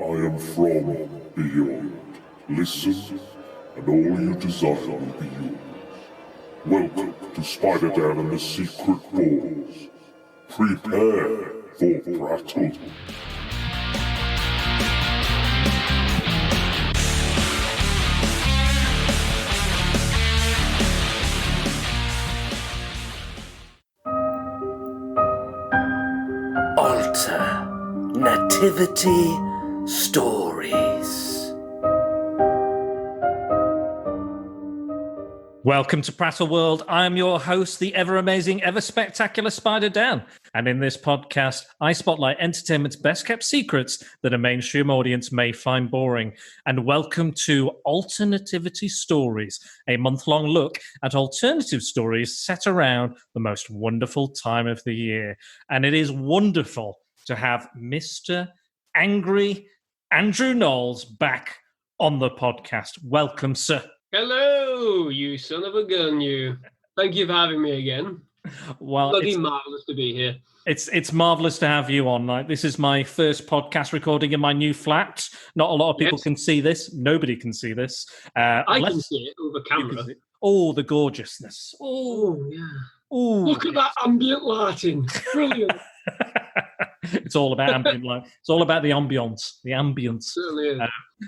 I am from beyond. Listen, and all you desire will be yours. Welcome to Spider-Dan and the Secret Balls. Prepare for Prattle. Nativity Stories. Welcome to Prattle World. I am your host, the ever-amazing, ever-spectacular Spider-Dan. And in this podcast, I spotlight entertainment's best-kept secrets that a mainstream audience may find boring. And welcome to Alternativity Stories, a month-long look at alternative stories set around the most wonderful time of the year. And it is wonderful to have Mr. Angry Andrew Knowles back on the podcast. Welcome, sir. Hello, you son of a gun, you. Thank you for having me again. Well, bloody marvellous to be here. It's marvellous to have you on. Like, this is my first podcast recording in my new flat. Not a lot of people can see this. Nobody can see this. I can see it over camera. Oh, the gorgeousness. Oh, yeah. Oh, look at that ambient lighting. Brilliant. It's all about ambient light. It's all about the ambience. The ambience. Certainly is.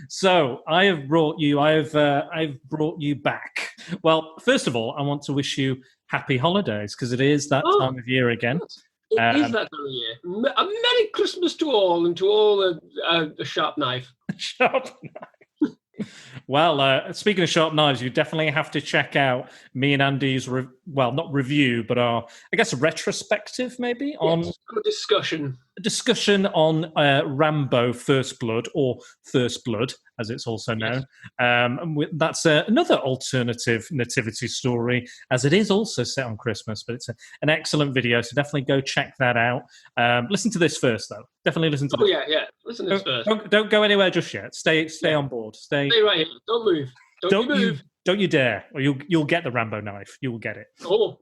So I have brought you. I've brought you back. Well, first of all, I want to wish you happy holidays because it is that time of year again. It is that time of year. A Merry Christmas to all, and to all a sharp knife. Sharp knife. Well, speaking of sharp knives, you definitely have to check out me and Andy's, not review, but our, I guess, retrospective maybe on a discussion on Rambo First Blood, or First Blood, as it's also known. And that's another alternative nativity story, as it is also set on Christmas, but it's an excellent video, so definitely go check that out. Listen to this first, though. Definitely listen to this. Oh, yeah. Listen to this first. Don't go anywhere just yet. Stay on board. Stay right here. Don't move. Don't move. Don't you dare, or you'll get the Rambo knife. You will get it. Oh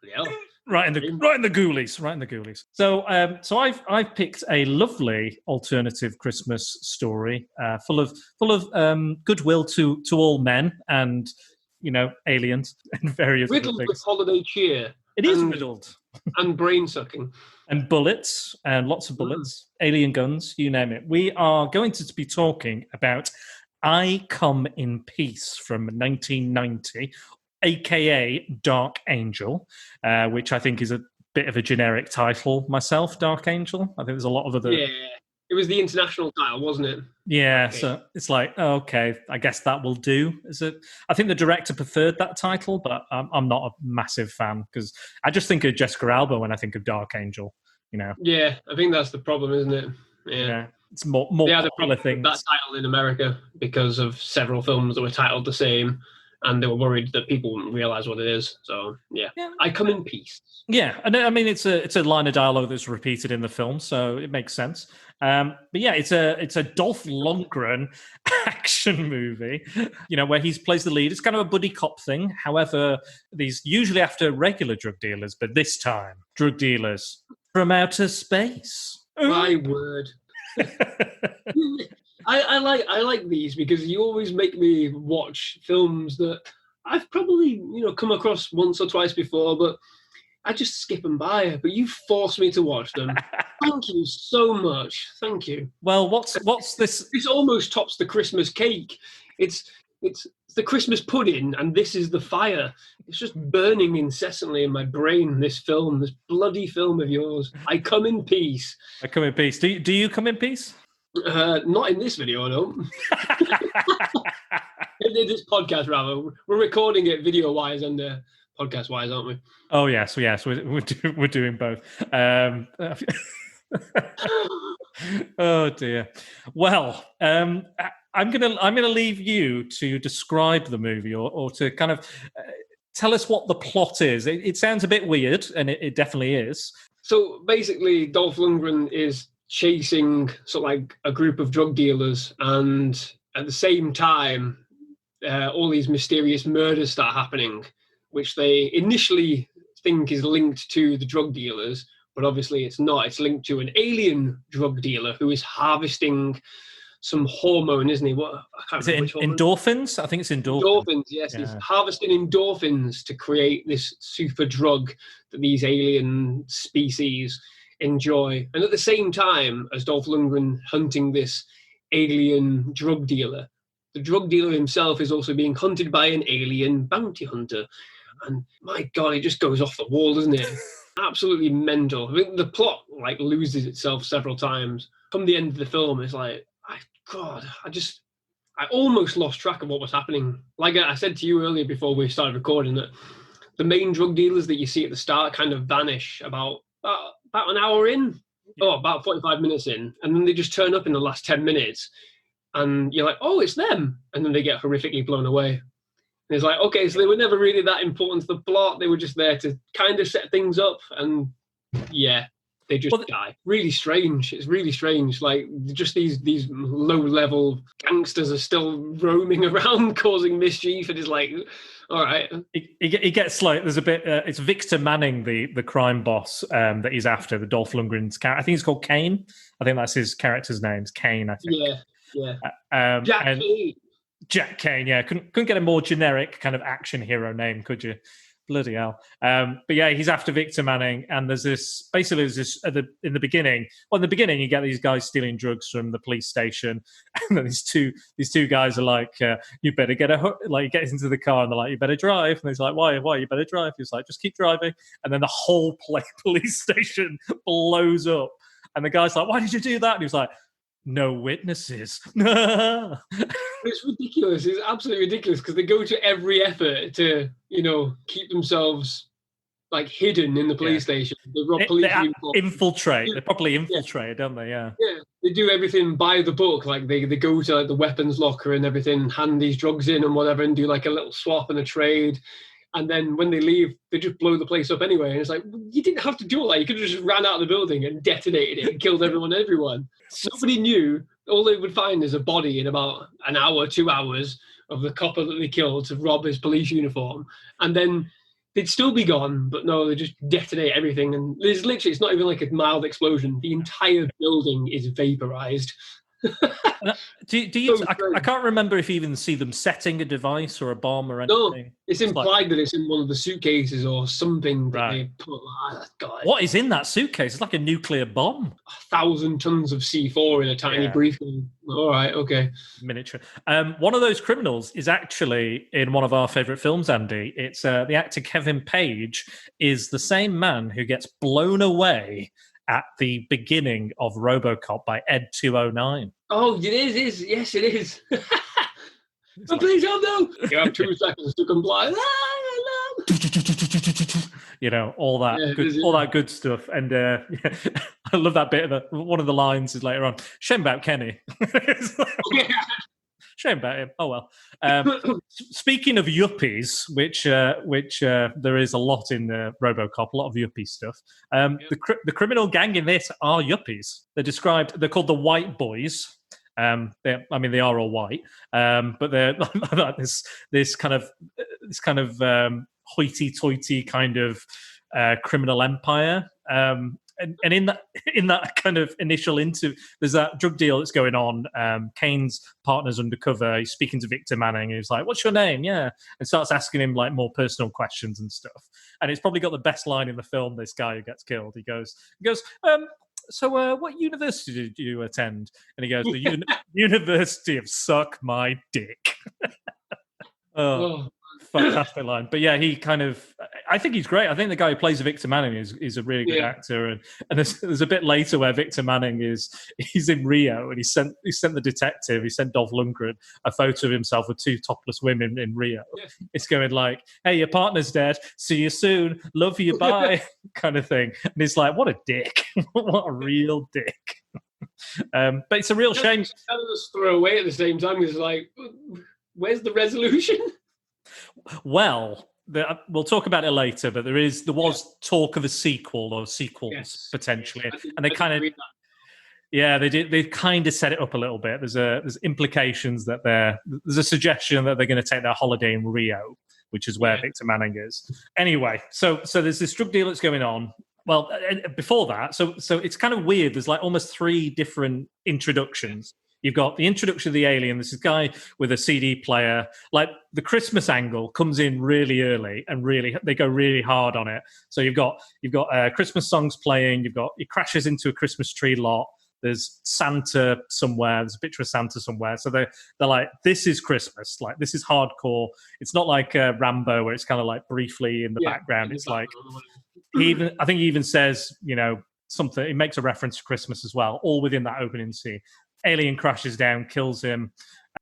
yeah. Right in the ghoulies. So I've picked a lovely alternative Christmas story, full of goodwill to all men and aliens and various riddled things. With holiday cheer. It is riddled and brain sucking and bullets and lots of bullets, alien guns, you name it. We are going to be talking about I Come in Peace from 1990. AKA Dark Angel, which I think is a bit of a generic title myself, Dark Angel. I think there's a lot of other... Yeah, it was the international title, wasn't it? Yeah, okay. So it's like, okay, I guess that will do. I think the director preferred that title, but I'm not a massive fan, because I just think of Jessica Alba when I think of Dark Angel, Yeah, I think that's the problem, isn't it? Yeah. It's more they had a popular problem with that title in America because of several films that were titled the same, and they were worried that people wouldn't realise what it is. So, yeah. I Come in Peace. Yeah, and I mean, it's a line of dialogue that's repeated in the film, so it makes sense. But yeah, it's a Dolph Lundgren action movie, where he plays the lead. It's kind of a buddy cop thing. However, these usually after regular drug dealers, but this time, drug dealers from outer space. My word. I like these because you always make me watch films that I've probably come across once or twice before, but I just skip them by. But you force me to watch them. Thank you so much. Thank you. Well, what's this? This almost tops the Christmas cake. It's the Christmas pudding, and this is the fire. It's just burning incessantly in my brain. This bloody film of yours. I Come in Peace. I Come in Peace. Do you come in peace? Not in this video, I don't. In this podcast, rather. We're recording it video-wise and podcast-wise, aren't we? Oh, yes. We're doing both. Oh, dear. Well, I'm gonna leave you to describe the movie or to kind of tell us what the plot is. It sounds a bit weird, and it definitely is. So, basically, Dolph Lundgren is chasing sort of like a group of drug dealers, and at the same time all these mysterious murders start happening, which they initially think is linked to the drug dealers, but obviously it's not. It's linked to an alien drug dealer who is harvesting some hormone, isn't he? What I can't Is it remember which hormone. endorphins? I think it's endorphins. Endorphins, yes. He's harvesting endorphins to create this super drug that these alien species enjoy. And at the same time as Dolph Lundgren hunting this alien drug dealer, the drug dealer himself is also being hunted by an alien bounty hunter. And my God, it just goes off the wall, doesn't it? Absolutely mental. I think the plot like loses itself several times. Come the end of the film, it's like, I almost lost track of what was happening. Like I said to you earlier before we started recording, that the main drug dealers that you see at the start kind of vanish about an hour in, about 45 minutes in, and then they just turn up in the last 10 minutes, and you're like, oh, it's them, and then they get horrifically blown away. And it's like, okay, so they were never really that important to the plot. They were just there to kind of set things up, and yeah, they just die. Really strange. It's really strange. Like, just these low-level gangsters are still roaming around causing mischief, and it's like, all right. He gets like, there's a bit, it's Victor Manning, the crime boss that he's after, the Dolph Lundgren's character. I think he's called Kane. I think that's his character's name. It's Kane, I think. Yeah. Jack Kane, yeah. Couldn't get a more generic kind of action hero name, could you? Bloody hell. But yeah, he's after Victor Manning, and there's this in the beginning. Well, in the beginning, you get these guys stealing drugs from the police station, and then these two guys are like, "You better get he gets into the car, and they're like, "You better drive," and he's like, "Why? You better drive?" He's like, "Just keep driving," and then the whole police station blows up, and the guy's like, "Why did you do that?" And he was like, "No witnesses." It's ridiculous. It's absolutely ridiculous because they go to every effort to, keep themselves like hidden in the police station. They rob police uniforms. Infiltrate. They properly infiltrate, don't they? Yeah. Yeah. They do everything by the book. Like they go to like the weapons locker and everything, hand these drugs in and whatever, and do like a little swap and a trade. And then when they leave, they just blow the place up anyway. And it's like, you didn't have to do all that. You could have just ran out of the building and detonated it and killed everyone. Nobody knew. All they would find is a body in about an hour, 2 hours of the copper that they killed to rob his police uniform. And then they'd still be gone, but no, they just detonate everything. And it's not even like a mild explosion. The entire building is vaporized. I can't remember if you even see them setting a device or a bomb or anything. No, it's implied that it's in one of the suitcases or something that they put. God. What is in that suitcase? It's like a nuclear bomb. 1,000 tons of C4 in a tiny briefcase. All right, okay. Miniature. One of those criminals is actually in one of our favourite films, Andy. It's the actor Kevin Page is the same man who gets blown away at the beginning of RoboCop by Ed 209. Oh, it is. Yes, it is. But please don't know. You have 2 seconds to comply. All that good stuff. And I love that bit of one of the lines is later on. Shame about Kenny. Shame about him. Oh well. Speaking of yuppies, which there is a lot in RoboCop, a lot of yuppie stuff. The criminal gang in this are yuppies. They're called the White Boys. They are all white, but they're like this kind of hoity-toity kind of criminal empire. And in that kind of initial there's that drug deal that's going on. Kane's partner's undercover. He's speaking to Victor Manning. He's like, "What's your name?" Yeah, and starts asking him like more personal questions and stuff. And it's probably got the best line in the film. This guy who gets killed. He goes. So what university did you attend? And he goes, "The University of Suck My Dick." Fantastic line. But yeah, I think he's great. I think the guy who plays Victor Manning is a really good actor. And there's a bit later where Victor Manning he's in Rio and he sent the detective, he sent Dolph Lundgren a photo of himself with 2 topless women in Rio. Yeah. It's going like, "Hey, your partner's dead. See you soon. Love you. Bye." kind of thing. And he's like, what a dick. What a real dick. But it's a real shame. Just throw away at the same time. It's like, where's the resolution? Well, we'll talk about it later, but there was talk of a sequel or sequels potentially, and they kind of they kind of set it up a little bit. There's implications that there's a suggestion that they're going to take their holiday in Rio, which is where Victor Manning is. Anyway, so there's this drug deal that's going on. Well, before that, so it's kind of weird. There's like almost 3 different introductions. You've got the introduction of the alien. This is a guy with a CD player. Like the Christmas angle comes in really early, and they go really hard on it. So you've got Christmas songs playing. It crashes into a Christmas tree lot. There's Santa somewhere. There's a picture of Santa somewhere. So they're like, this is Christmas. Like, this is hardcore. It's not like Rambo, where it's kind of like briefly in the background. It's like I think he even says, something. He makes a reference to Christmas as well, all within that opening scene. Alien crashes down, kills him,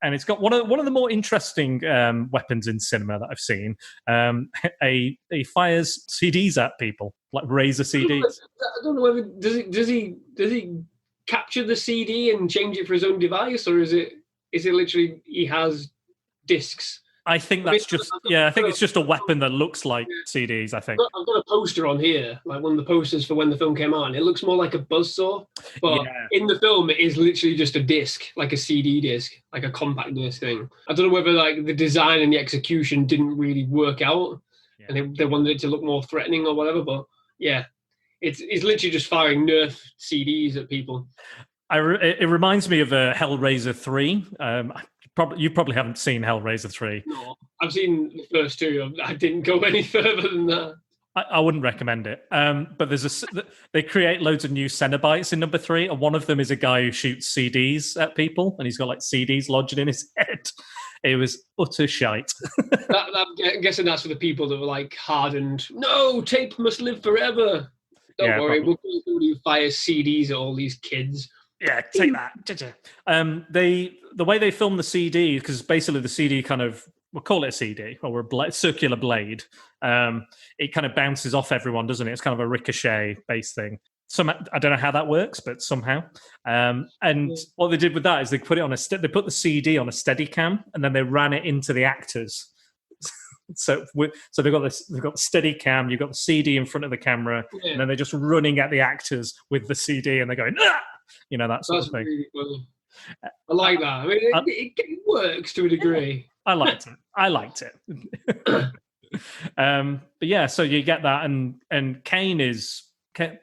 and it's got one of the more interesting weapons in cinema that I've seen. He fires CDs at people, like razor CDs. I don't know whether does he capture the CD and change it for his own device, or is it literally he has discs? I think that's I think it's just a weapon that looks like CDs, I think. I've got a poster on here, like one of the posters for when the film came out, and it looks more like a buzzsaw. But in the film, it is literally just a disc, like a CD disc, like a compact disc thing. I don't know whether like the design and the execution didn't really work out, and they wanted it to look more threatening or whatever, but yeah. It's literally just firing Nerf CDs at people. It reminds me of Hellraiser 3. You probably haven't seen Hellraiser 3. No, I've seen the first two. I didn't go any further than that. I wouldn't recommend it. But they create loads of new Cenobites in number 3, and one of them is a guy who shoots CDs at people, and he's got like CDs lodged in his head. It was utter shite. I'm guessing that's for the people that were like hardened. No, tape must live forever. Don't worry, we'll be somebody who fires CDs at all these kids. Yeah, take that. The way they film the CD, because basically the CD kind of, we'll call it a CD, or a circular blade, it kind of bounces off everyone, doesn't it? It's kind of a ricochet-based thing. I don't know how that works, but somehow. And what they did with that is they put it on they put the CD on a Steadicam, and then they ran it into the actors. So they've got the Steadicam, you've got the CD in front of the camera, and then they're just running at the actors with the CD, and they're going, ah! That sort of thing. Really funny. I like that. I mean, it works to a degree. I liked it. But yeah, so you get that, and Kane is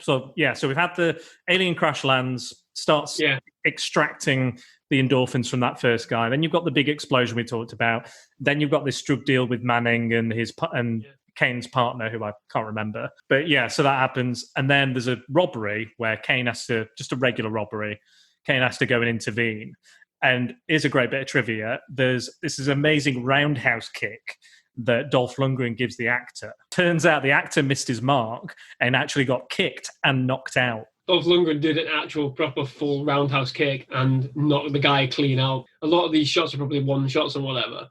so we've had the alien crash lands, starts extracting the endorphins from that first guy. Then you've got the big explosion we talked about. Then you've got this drug deal with Manning and Kane's partner, who I can't remember. But yeah, so that happens. And then there's a robbery where Kane has to, just a regular robbery, Kane has to go and intervene. And here's a great bit of trivia. This is amazing roundhouse kick that Dolph Lundgren gives the actor. Turns out the actor missed his mark and actually got kicked and knocked out. Dolph Lundgren did an actual proper full roundhouse kick and knocked the guy clean out. A lot of these shots are probably one shots and whatever,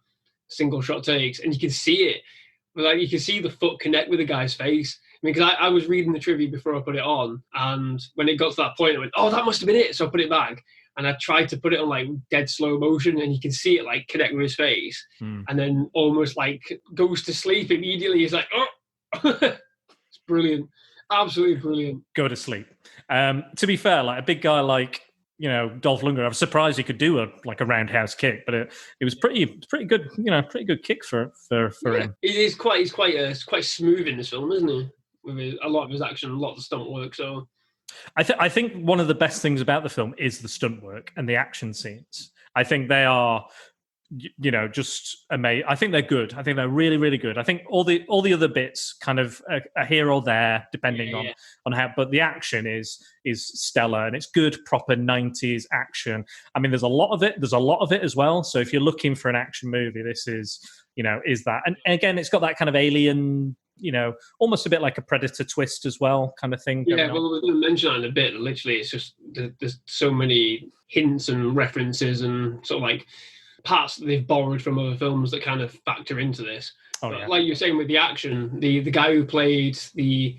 single shot takes, and you can see it. Like, you can see the foot connect with the guy's face. I mean, because I was reading the trivia before I put it on, and when it got to that point, I went, oh, that must have been it. So I put it back, and I tried to put it on like dead slow motion, and you can see it like connect with his face, and then almost like goes to sleep immediately. He's like, oh, it's brilliant. Absolutely brilliant. Go to sleep. To be fair, like a big guy like Dolph Lundgren, I was surprised he could do a roundhouse kick, but it was pretty good. Pretty good kick for him. He's quite smooth in this film, isn't he? With a lot of his action, a lot of the stunt work. So I think one of the best things about the film is the stunt work and the action scenes. I think they are, just amazing. I think they're good. I think they're really, really good. I think all the other bits kind of are here or there, depending on how. But the action is stellar, and it's good, proper 90s action. I mean, there's a lot of it. There's a lot of it as well. So if you're looking for an action movie, this is that. And again, it's got that kind of alien, almost a bit like a Predator twist as well, kind of thing. Yeah, well, we're going to mention that in a bit. Literally, it's just there's so many hints and references and sort of like parts that they've borrowed from other films that kind of factor into this. Like you're saying with the action, the guy who played the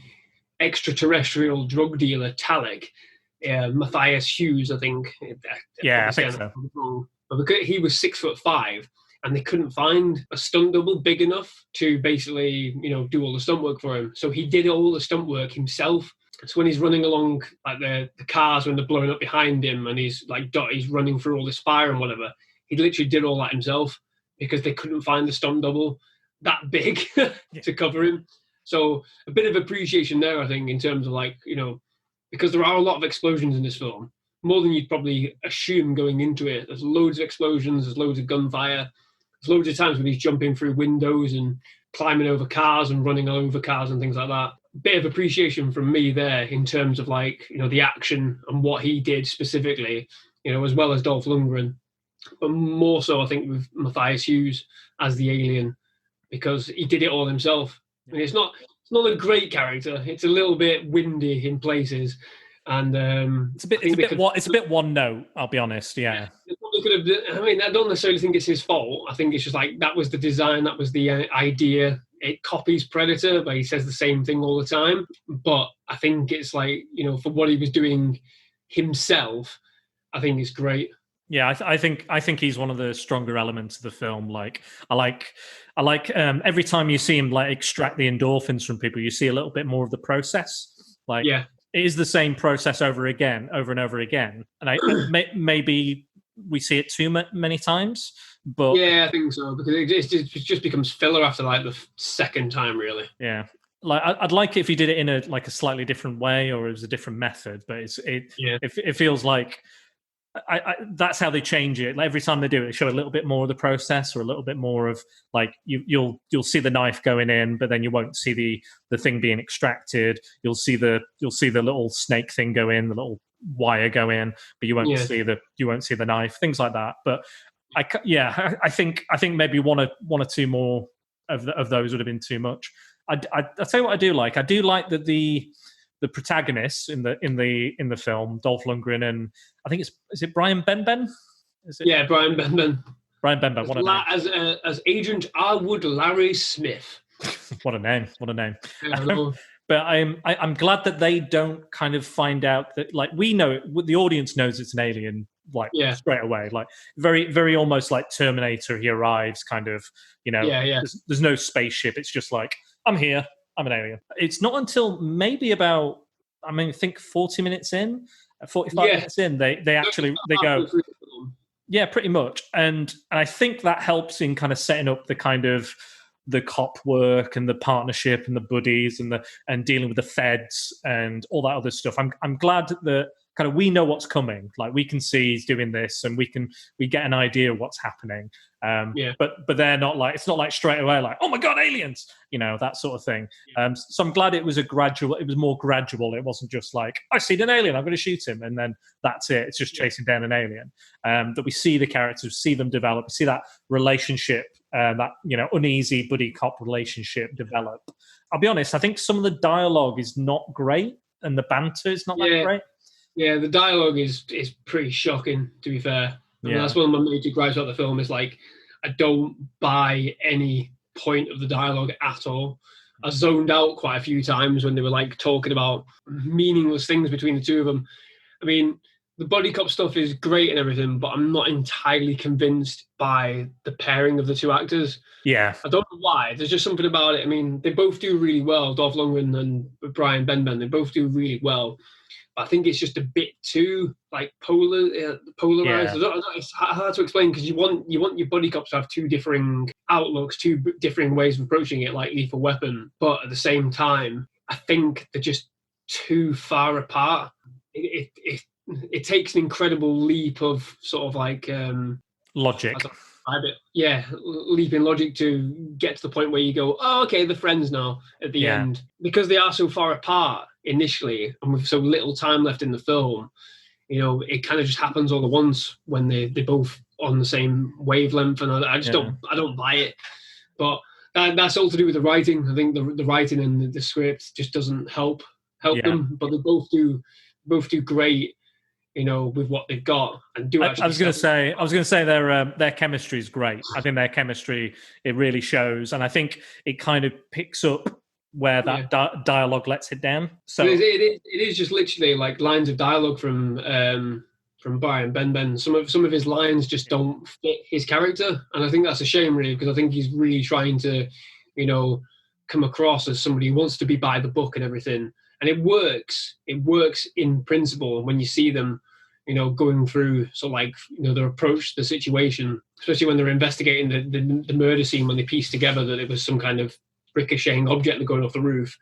extraterrestrial drug dealer Talik, Matthias Hughes, I think. I think so. But because he was 6'5", and they couldn't find a stunt double big enough to basically, do all the stunt work for him. So he did all the stunt work himself. So when he's running along like the cars when they're blowing up behind him, and he's running through all this fire and whatever, he literally did all that himself because they couldn't find the stunt double that big to cover him. So a bit of appreciation there, I think, in terms of because there are a lot of explosions in this film, more than you'd probably assume going into it. There's loads of explosions, there's loads of gunfire, there's loads of times when he's jumping through windows and climbing over cars and running over cars and things like that. Bit of appreciation from me there in terms of like, the action and what he did specifically, as well as Dolph Lundgren, but more so I think with Matthias Hughes as the alien, because he did it all himself. And it's not a great character. It's a little bit windy in places, and it's a bit one note. I'll be honest. Yeah. I don't necessarily think it's his fault. I think it's just like that was the design, that was the idea. It copies Predator, but he says the same thing all the time. But I think it's like, for what he was doing himself, I think it's great. Yeah, I think he's one of the stronger elements of the film. Like, I like every time you see him like extract the endorphins from people, you see a little bit more of the process. Like, yeah, it is the same process over and over again. And maybe we see it too many times. But yeah, I think so, because it just becomes filler after like the second time, really. Yeah, like I'd like it if he did it in a slightly different way, or it was a different method. But it feels like that's how they change it. Like every time they do it, show a little bit more of the process, or a little bit more of like you'll see the knife going in, but then you won't see the thing being extracted. You'll see the little snake thing go in, the little wire go in, but you won't see the knife. Things like that. But I think maybe one or two more of those would have been too much. I tell you what I do like. I do like that the protagonists in the film, Dolph Lundgren and I think is it Brian Benben? Yeah, Brian Benben. Brian Benben. What a name. As Agent Arwood Larry Smith. What a name. Yeah, but I'm glad that they don't kind of find out that, like, we know it, the audience knows it's an alien, like, straight away, like very, very almost like Terminator. He arrives kind of, there's no spaceship. It's just like, I'm here, I'm an alien. It's not until maybe about, I think 40 minutes in, 45 minutes in, they go, yeah, pretty much. And I think that helps in kind of setting up the kind of the cop work and the partnership and the buddies and dealing with the feds and all that other stuff. I'm glad that kind of we know what's coming. Like, we can see he's doing this, and we get an idea of what's happening. But they're not like, it's not like straight away like, oh my god, aliens, that sort of thing. So I'm glad it was more gradual. It wasn't just like, I see an alien, I'm going to shoot him, and then that's it. It's just chasing down an alien. That we see the characters, see them develop, see that relationship, that uneasy buddy cop relationship develop. I'll be honest, I think some of the dialogue is not great, and the banter is not that great. Yeah, the dialogue is pretty shocking, to be fair. That's one of my major gripes about the film, is like, I don't buy any point of the dialogue at all. I zoned out quite a few times when they were like talking about meaningless things between the two of them. I mean, the body cop stuff is great and everything, but I'm not entirely convinced by the pairing of the two actors. Yeah. I don't know why. There's just something about it. I mean, they both do really well. Dolph Lundgren and Brian Benben, they both do really well. I think it's just a bit too like polarized. Yeah. I don't know, it's hard to explain, because you want your buddy cops to have two differing outlooks, two differing ways of approaching it, like Lethal Weapon. But at the same time, I think they're just too far apart. It takes an incredible leap of sort of like logic. Leap in logic to get to the point where you go, oh, okay, they're friends now at the end, because they are so far apart initially, and with so little time left in the film. It kind of just happens all at once when they're both on the same wavelength, and I just don't buy it. But that's all to do with the writing. I think the writing and the script just doesn't help them. But they both do great, with what they've got, and do. I was going to say their chemistry is great. I think their chemistry, it really shows, and I think it kind of picks up where that dialogue lets it down. So it is just literally like lines of dialogue from Brian Benben. Some of his lines just don't fit his character, and I think that's a shame, really, because I think he's really trying to, come across as somebody who wants to be by the book and everything. And it works. It works in principle when you see them, going through sort of like, their approach to the situation, especially when they're investigating the murder scene, when they piece together that it was some kind of ricocheting object going off the roof,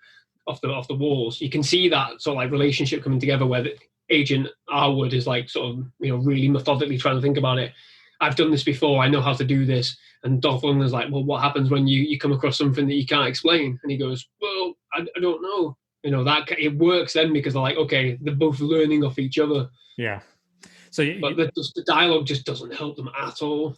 off the walls. You can see that sort of like relationship coming together, where Agent Arwood is like sort of, really methodically trying to think about it. I've done this before. I know how to do this. And Dolph Lundgren's like, well, what happens when you come across something that you can't explain? And he goes, well, I don't know. That it works then because they're like, okay, they're both learning off each other. Yeah. But the dialogue just doesn't help them at all.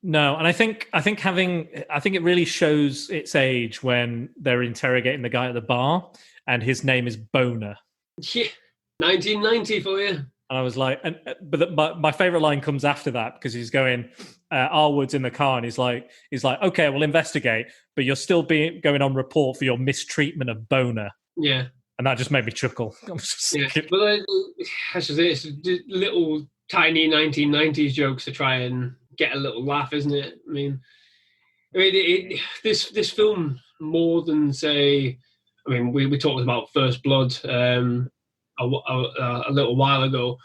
No, and I think it really shows its age when they're interrogating the guy at the bar, and his name is Boner. Yeah, 1990 for you. And I was like, but my favorite line comes after that because he's going, Arwood's in the car, and he's like, okay, we'll investigate, but you're still going on report for your mistreatment of Boner. Yeah, and that just made me chuckle. Yeah, but it's little tiny 1990s jokes to try and get a little laugh, isn't it? I mean, this film more than say, I mean, we talked about First Blood a little while ago,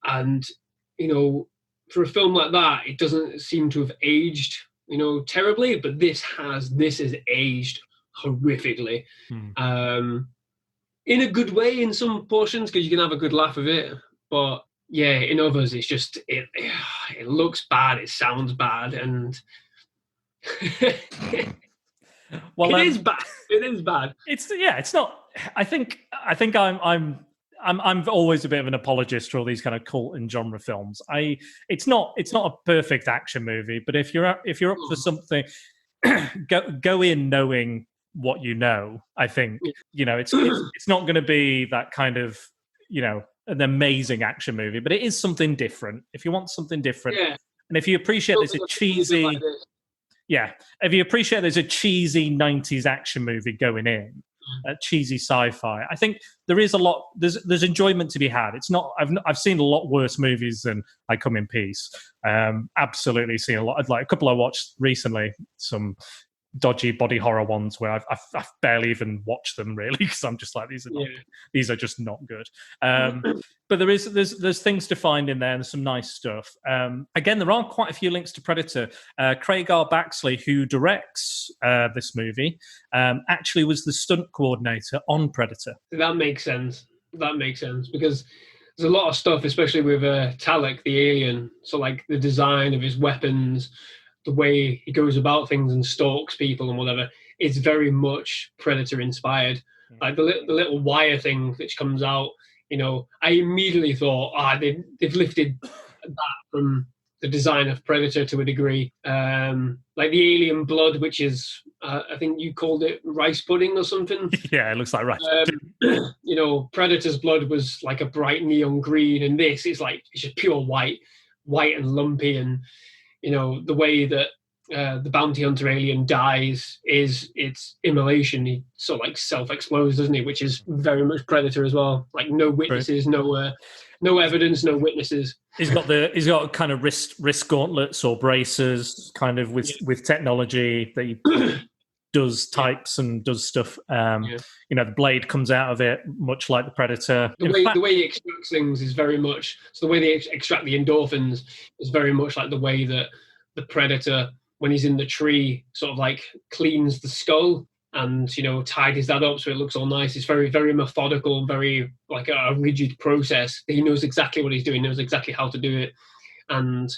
and for a film like that, it doesn't seem to have aged terribly, but this has aged horrifically. In a good way in some portions because you can have a good laugh of it, but yeah, in others it's just it looks bad, it sounds bad, and well, it is bad. It is bad. It's not. I think I'm always a bit of an apologist for all these kind of cult and genre films. It's not a perfect action movie, but if you're up for something, go in knowing what you know. I think it's not going to be that kind of an amazing action movie, but it is something different. If you want something different, and if you appreciate there's a cheesy, if you appreciate there's a cheesy 90s action movie going in, a cheesy sci-fi, I think there is a lot. There's enjoyment to be had. It's not. I've seen a lot worse movies than I Come in Peace. Absolutely seen a lot. Like a couple I watched recently, some dodgy body horror ones where I've barely even watched them really because I'm just like these are just not good. But there's things to find in there and some nice stuff. Again, there are quite a few links to Predator. Craig R. Baxley, who directs this movie, actually was the stunt coordinator on Predator. That makes sense because there's a lot of stuff, especially with Talek, the alien. So like the design of his weapons, the way he goes about things and stalks people and whatever, it's very much Predator inspired. Like the little wire thing which comes out, I immediately thought, they've lifted that from the design of Predator to a degree. Like the alien blood, which is, I think you called it rice pudding or something. Yeah, it looks like rice pudding. Predator's blood was like a bright neon green, and this is like, it's just pure white and lumpy, and the way that the bounty hunter alien dies is it's immolation. He sort of like self-explodes, doesn't he? Which is very much Predator as well. Like no witnesses, no evidence, no witnesses. He's got kind of wrist gauntlets or braces, kind of with technology that he does types and does stuff. The blade comes out of it, much like the Predator. The way he extracts things is very much, so the way they extract the endorphins is very much like the way that the Predator, when he's in the tree, sort of like cleans the skull and tidies that up so it looks all nice. It's very, very methodical, very like a rigid process. He knows exactly what he's doing, knows exactly how to do it. And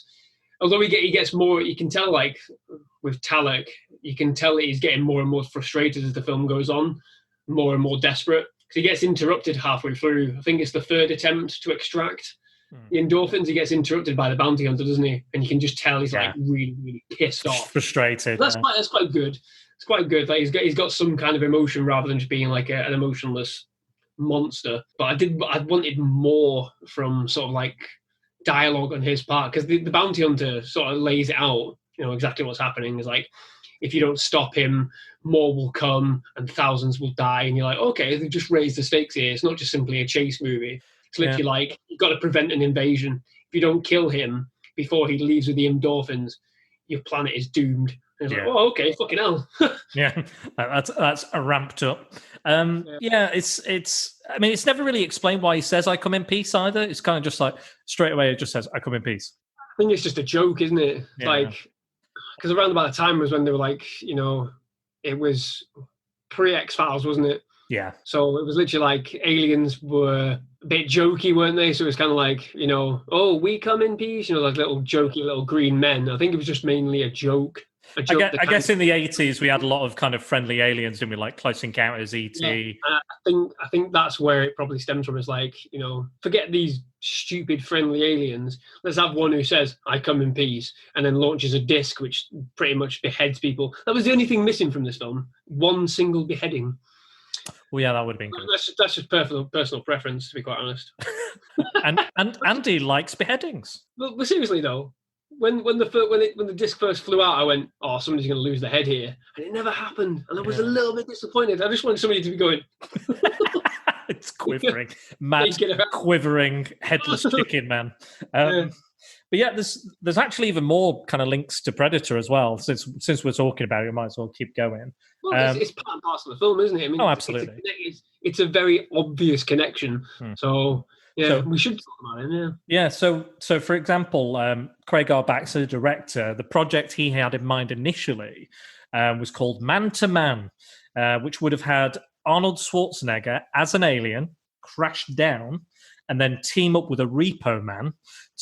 although he gets more, you can tell, like with Talek, you can tell that he's getting more and more frustrated as the film goes on, more and more desperate, because he gets interrupted halfway through. I think it's the third attempt to extract the endorphins. He gets interrupted by the bounty hunter, doesn't he? And you can just tell he's like really, really pissed off, frustrated. That's quite good. It's quite good. Like he's got some kind of emotion rather than just being like an emotionless monster. But I wanted more from sort of like dialogue on his part, because the bounty hunter sort of lays it out, exactly what's happening. Is like, if you don't stop him, more will come and thousands will die. And you're like, okay, they've just raised the stakes here. It's not just simply a chase movie. It's literally like, you've got to prevent an invasion. If you don't kill him before he leaves with the endorphins, your planet is doomed. And it's like, oh, okay, fucking hell. Yeah, that's ramped up. It's. I mean, it's never really explained why he says "I come in peace" either. It's kind of just like straight away it just says "I come in peace." I think it's just a joke, isn't it? Yeah. Like, because around about the time was when they were like, it was pre-X-Files, wasn't it? Yeah. So it was literally like aliens were a bit jokey, weren't they? So it was kind of like, oh, we come in peace, like little jokey little green men. I think it was just mainly a joke. I guess in the 80s we had a lot of kind of friendly aliens, didn't we? Like Close Encounters, E.T. Yeah, I think that's where it probably stems from. Is like, forget these stupid friendly aliens. Let's have one who says, "I come in peace," and then launches a disc which pretty much beheads people. That was the only thing missing from this film. One single beheading. Well, yeah, that would have been good. That's just personal preference, to be quite honest. and Andy likes beheadings. But seriously though, when the disc first flew out, I went, "Oh, somebody's going to lose their head here," and it never happened, and I was a little bit disappointed. I just wanted somebody to be going. It's quivering, mad, quivering, headless chicken man. But yeah, there's actually even more kind of links to Predator as well. Since we're talking about it, we might as well keep going. Well, it's part and parcel of the film, isn't it? I mean, absolutely. It's a very obvious connection. So yeah, we should talk about it. Yeah. Yeah. So for example, Craig R. Baxter, the director, the project he had in mind initially was called Man to Man, which would have had Arnold Schwarzenegger as an alien crash down and then team up with a repo man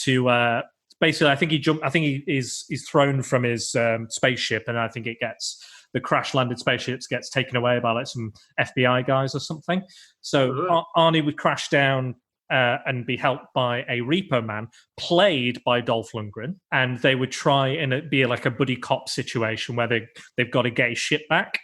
to basically, I think he's thrown from his spaceship, and I think the crash landed spaceship gets taken away by like some FBI guys or something. So Arnie would crash down and be helped by a repo man played by Dolph Lundgren, and they would try and it be like a buddy cop situation where they've got to get his ship back.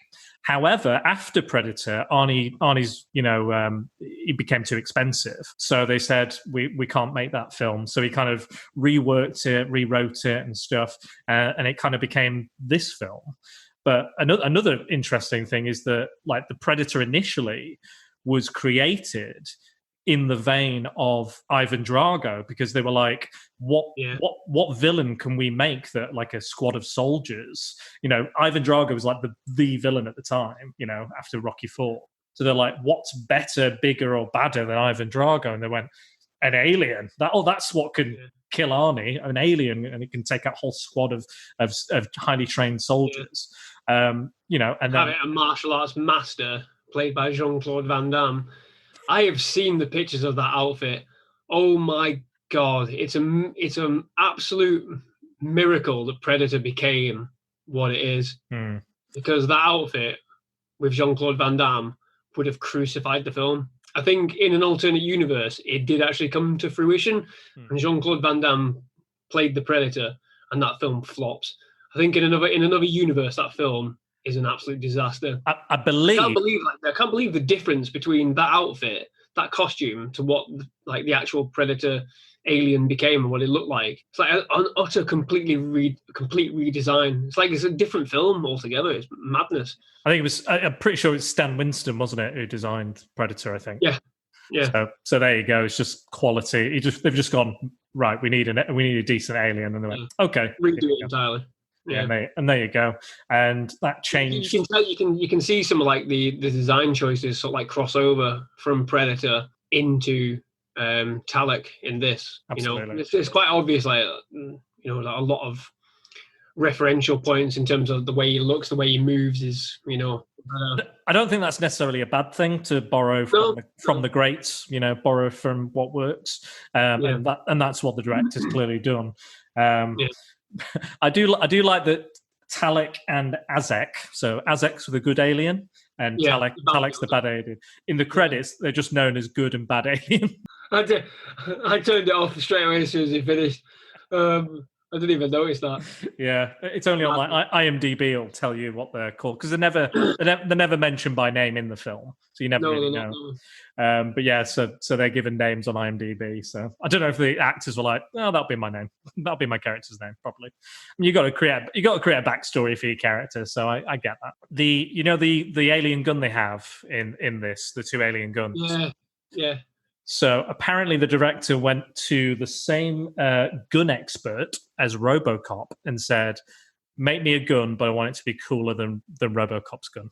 However, after Predator, Arnie's, he became too expensive. So they said, we can't make that film. So he kind of reworked it, rewrote it and stuff. And it kind of became this film. But another interesting thing is that like the Predator initially was created in the vein of Ivan Drago, because they were like, what villain can we make that like a squad of soldiers? Ivan Drago was like the villain at the time, after Rocky IV. So they're like, what's better, bigger, or badder than Ivan Drago? And they went, an alien. That's what can kill Arnie, an alien, and it can take out a whole squad of highly trained soldiers. And then have it a martial arts master played by Jean-Claude Van Damme. I have seen the pictures of that outfit. Oh my God. It's an absolute miracle that Predator became what it is. Because that outfit with Jean-Claude Van Damme would have crucified the film. I think in an alternate universe, it did actually come to fruition, and Jean-Claude Van Damme played the Predator, and that film flops. I think in another universe, that film is an absolute disaster. I can't believe the difference between that outfit, that costume, to what like the actual Predator alien became and what it looked like. It's like an utter complete redesign. It's like it's a different film altogether. It's madness. I think it was. I'm pretty sure it's Stan Winston, wasn't it, who designed Predator? I think. Yeah. So there you go. It's just quality. They've just gone right. We need a decent alien, and they went okay, redo it entirely. Yeah, and there you go. And that changed. You can see some of like the design choices sort of like cross over from Predator into Talek in this. Absolutely. It's quite obvious, like a lot of referential points in terms of the way he looks, the way he moves is, I don't think that's necessarily a bad thing to borrow from the greats, borrow from what works. And that's what the director's clearly done. I do like that Talek and Azek. So Azek's the good alien, and Talek's the bad alien. In the credits, they're just known as good and bad alien. I turned it off straight away as soon as he finished. I didn't even notice that. Yeah, it's only on like IMDb will tell you what they're called, because they're never mentioned by name in the film, so you never really know. No. But yeah, so they're given names on IMDb. So I don't know if the actors were like, "Oh, that'll be my name. That'll be my character's name." Probably. I mean, you got to create a backstory for your character. So I get that. The alien gun they have in this, the two alien guns. Yeah. So apparently the director went to the same gun expert as RoboCop and said, make me a gun, but I want it to be cooler than RoboCop's gun.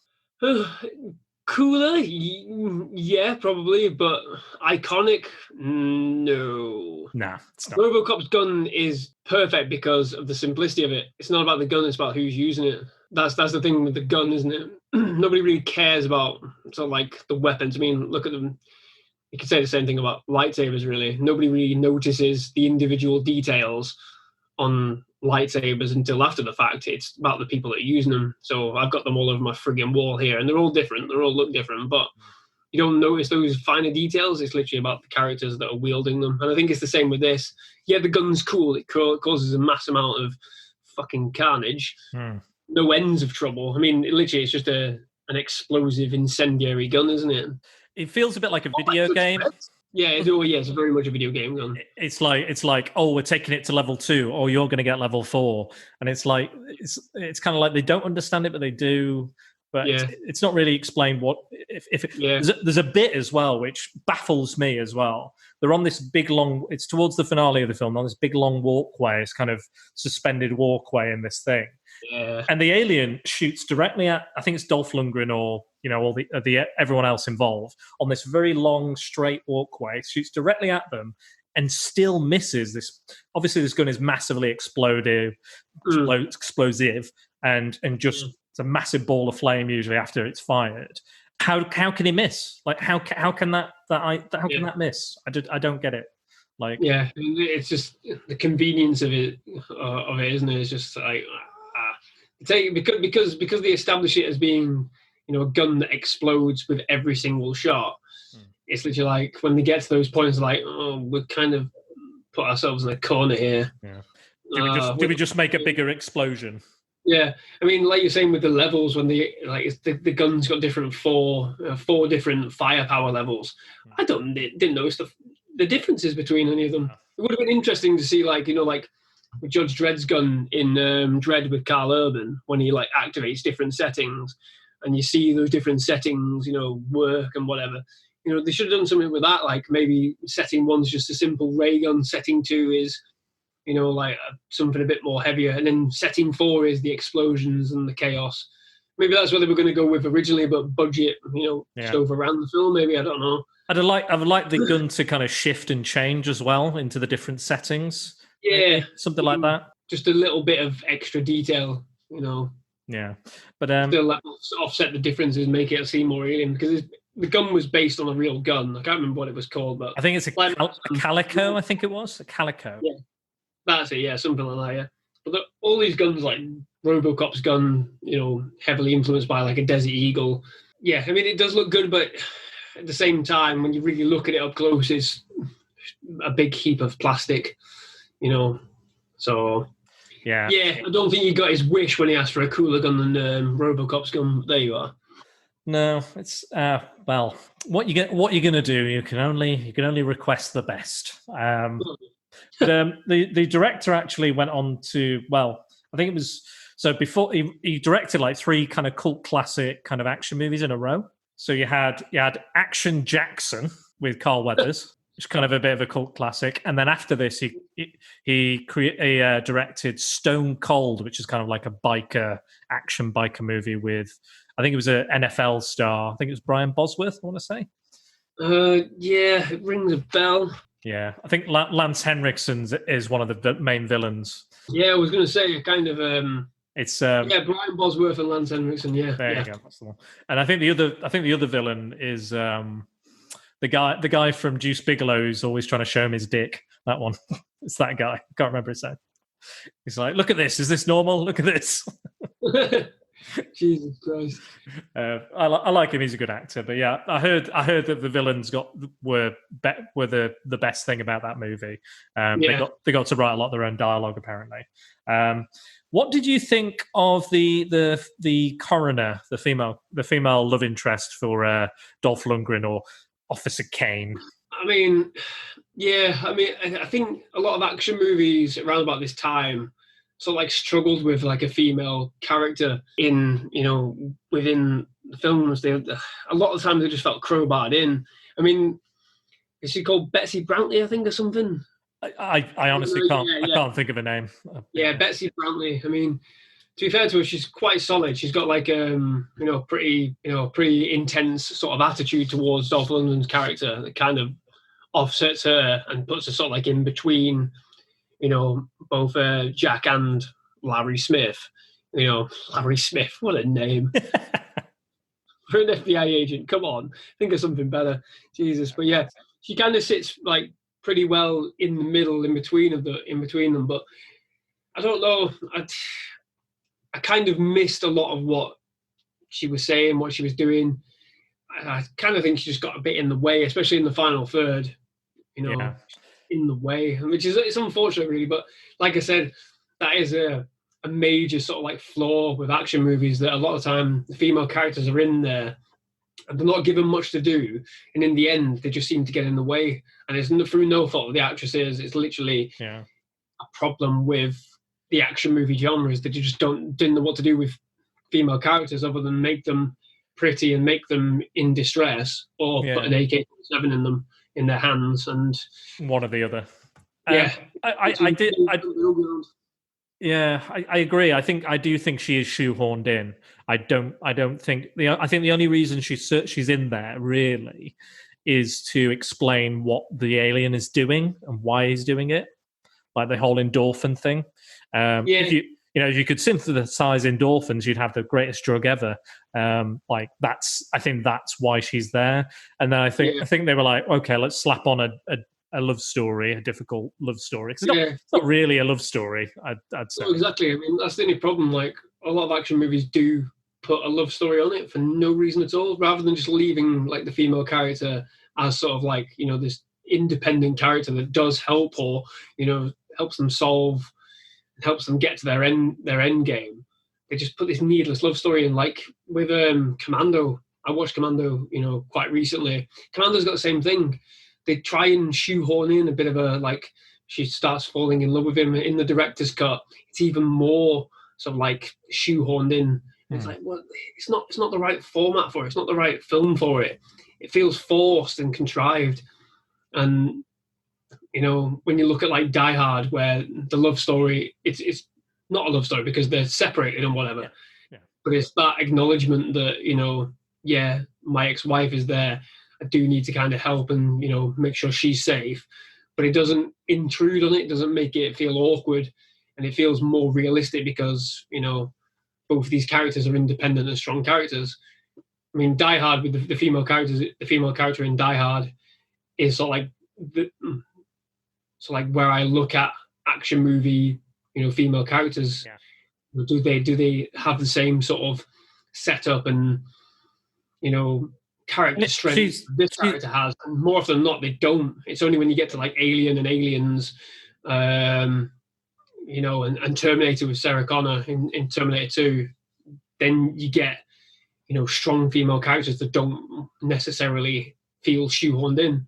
Cooler? Yeah, probably, but iconic? No. Nah, it's not. RoboCop's gun is perfect because of the simplicity of it. It's not about the gun, it's about who's using it. That's the thing with the gun, isn't it? Nobody really cares about sort of like the weapons. I mean, look at them. you could say the same thing about lightsabers, really. Nobody really notices the individual details on lightsabers until after the fact. It's about the people that are using them. So I've got them all over my frigging wall here, and they're all different. They all look different, but you don't notice those finer details. It's literally about the characters that are wielding them. And I think it's the same with this. Yeah, the gun's cool. It causes a mass amount of fucking carnage. No ends of trouble. I mean, literally, it's just an explosive, incendiary gun, isn't it? It feels a bit like a video game. Yeah, it's very much a video game gun. It's like, oh, we're taking it to level 2, or you're going to get level 4, and it's like it's kind of like they don't understand it, but they do. But it's not really explained what. There's a bit as well which baffles me as well. They're on this big long. It's towards the finale of the film, on this big long walkway. It's kind of suspended walkway in this thing. Yeah. And the alien shoots directly at, I think it's Dolph Lundgren or all the everyone else involved on this very long straight walkway. Shoots directly at them and still misses. This obviously this gun is massively explosive, and just it's a massive ball of flame usually after it's fired. How can he miss? Like how can that miss? I don't get it. Like it's just the convenience of it, isn't it? It's just like. Because they establish it as being, a gun that explodes with every single shot. It's literally like when they get to those points, like, oh, we've kind of put ourselves in a corner here. Yeah. Do we just make a bigger explosion? Yeah, I mean, like you're saying with the levels, when the gun's got four different firepower levels. I didn't notice the differences between any of them. It would have been interesting to see, like with Judge Dredd's gun in Dredd with Carl Urban, when he activates different settings, and you see those different settings, work and whatever. They should have done something with that. Like maybe setting 1's just a simple ray gun, setting 2 is, something a bit more heavier, and then setting 4 is the explosions and the chaos. Maybe that's what they were going to go with originally, but budget, just overran the film. Maybe, I don't know. I would like the gun to kind of shift and change as well into the different settings. Yeah, maybe, something like that. Just a little bit of extra detail, Yeah, but still offset the differences, make it seem more alien, because the gun was based on a real gun. I can't remember what it was called, but I think it's a Calico. I think it was a Calico. Yeah, that's it. Yeah, something like that. Yeah, but all these guns, like RoboCop's gun, heavily influenced by like a Desert Eagle. Yeah, I mean it does look good, but at the same time, when you really look at it up close, it's a big heap of plastic. So yeah, I don't think he got his wish when he asked for a cooler gun than RoboCop's gun. There you are. No, it's well, what you're gonna do? You can only request the best. But the director actually went on to, well, I think it was before he directed like 3 kind of cult classic kind of action movies in a row. So you had Action Jackson with Carl Weathers. It's kind of a bit of a cult classic, and then after this, he directed Stone Cold, which is kind of like a action biker movie with, I think it was an NFL star. I think it was Brian Bosworth, I want to say. Yeah, it rings a bell. Yeah, I think Lance Henriksen is one of the main villains. Yeah, I was going to say kind of. It's Brian Bosworth and Lance Henriksen. Yeah, there you go. That's the one. And I think the other villain is. The guy from Deuce Bigelow who's always trying to show him his dick. That one. It's that guy. I can't remember his name. He's like, look at this. Is this normal? Look at this. Jesus Christ. I like him. He's a good actor. But yeah, I heard that the villains were the best thing about that movie. They got to write a lot of their own dialogue apparently. What did you think of the coroner, the female love interest for Dolph Lundgren or Officer Kane? I mean, I think a lot of action movies around about this time sort of struggled with a female character in, within the films. A lot of the time they just felt crowbarred in. I mean, is she called Betsy Brantley, I think, or something? I honestly can't. I can't think of a name. Yeah, Betsy Brantley. I mean, to be fair to her, she's quite solid. She's got pretty intense sort of attitude towards Dolph Lundgren's character that kind of offsets her and puts her sort of in between, both Jack and Larry Smith. Larry Smith, what a name. for an FBI agent. Come on, think of something better. Jesus, but yeah, she kind of sits like pretty well in the middle, in between them. But I don't know. I kind of missed a lot of what she was saying, what she was doing. I kind of think she just got a bit in the way, especially in the final third. In the way, which is it's unfortunate, really. But like I said, that is a major sort of like flaw with action movies, that a lot of time the female characters are in there and they're not given much to do, and in the end they just seem to get in the way, and it's through no fault of the actresses. It's literally a problem with the action movie genres, that you just didn't know what to do with female characters other than make them pretty and make them in distress, or put an AK-47 in them, in their hands, and one or the other. I agree. I do think she is shoehorned in. I think the only reason she's in there really is to explain what the alien is doing and why he's doing it, like the whole endorphin thing. If you could synthesize endorphins, you'd have the greatest drug ever. I think that's why she's there. And then I think they were like, okay, let's slap on a love story, a difficult love story. It's not really a love story, I'd say. No, exactly. I mean, that's the only problem. Like, a lot of action movies do put a love story on it for no reason at all, rather than just leaving like the female character as sort of like, this independent character that does help, or helps them solve, helps them get to their end game. They just put this needless love story in, like with Commando. I watched Commando, quite recently. Commando's got the same thing. They try and shoehorn in a bit of a, like, she starts falling in love with him in the director's cut. It's even more sort of like shoehorned in. It's like, well, it's not the right format for it. It's not the right film for it. It feels forced and contrived. And when you look at like Die Hard, where the love story, it's not a love story because they're separated and whatever, but it's that acknowledgement that my ex-wife is there. I do need to kind of help and make sure she's safe, but it doesn't intrude on it. It doesn't make it feel awkward, and it feels more realistic because both of these characters are independent and strong characters. I mean, Die Hard with the female characters, the female character in Die Hard is sort of like where I look at action movie, female characters. Do they have the same sort of setup and character strength this character has? And more often than not, they don't. It's only when you get to like Alien and Aliens, and Terminator with Sarah Connor in Terminator 2, then you get strong female characters that don't necessarily feel shoehorned in.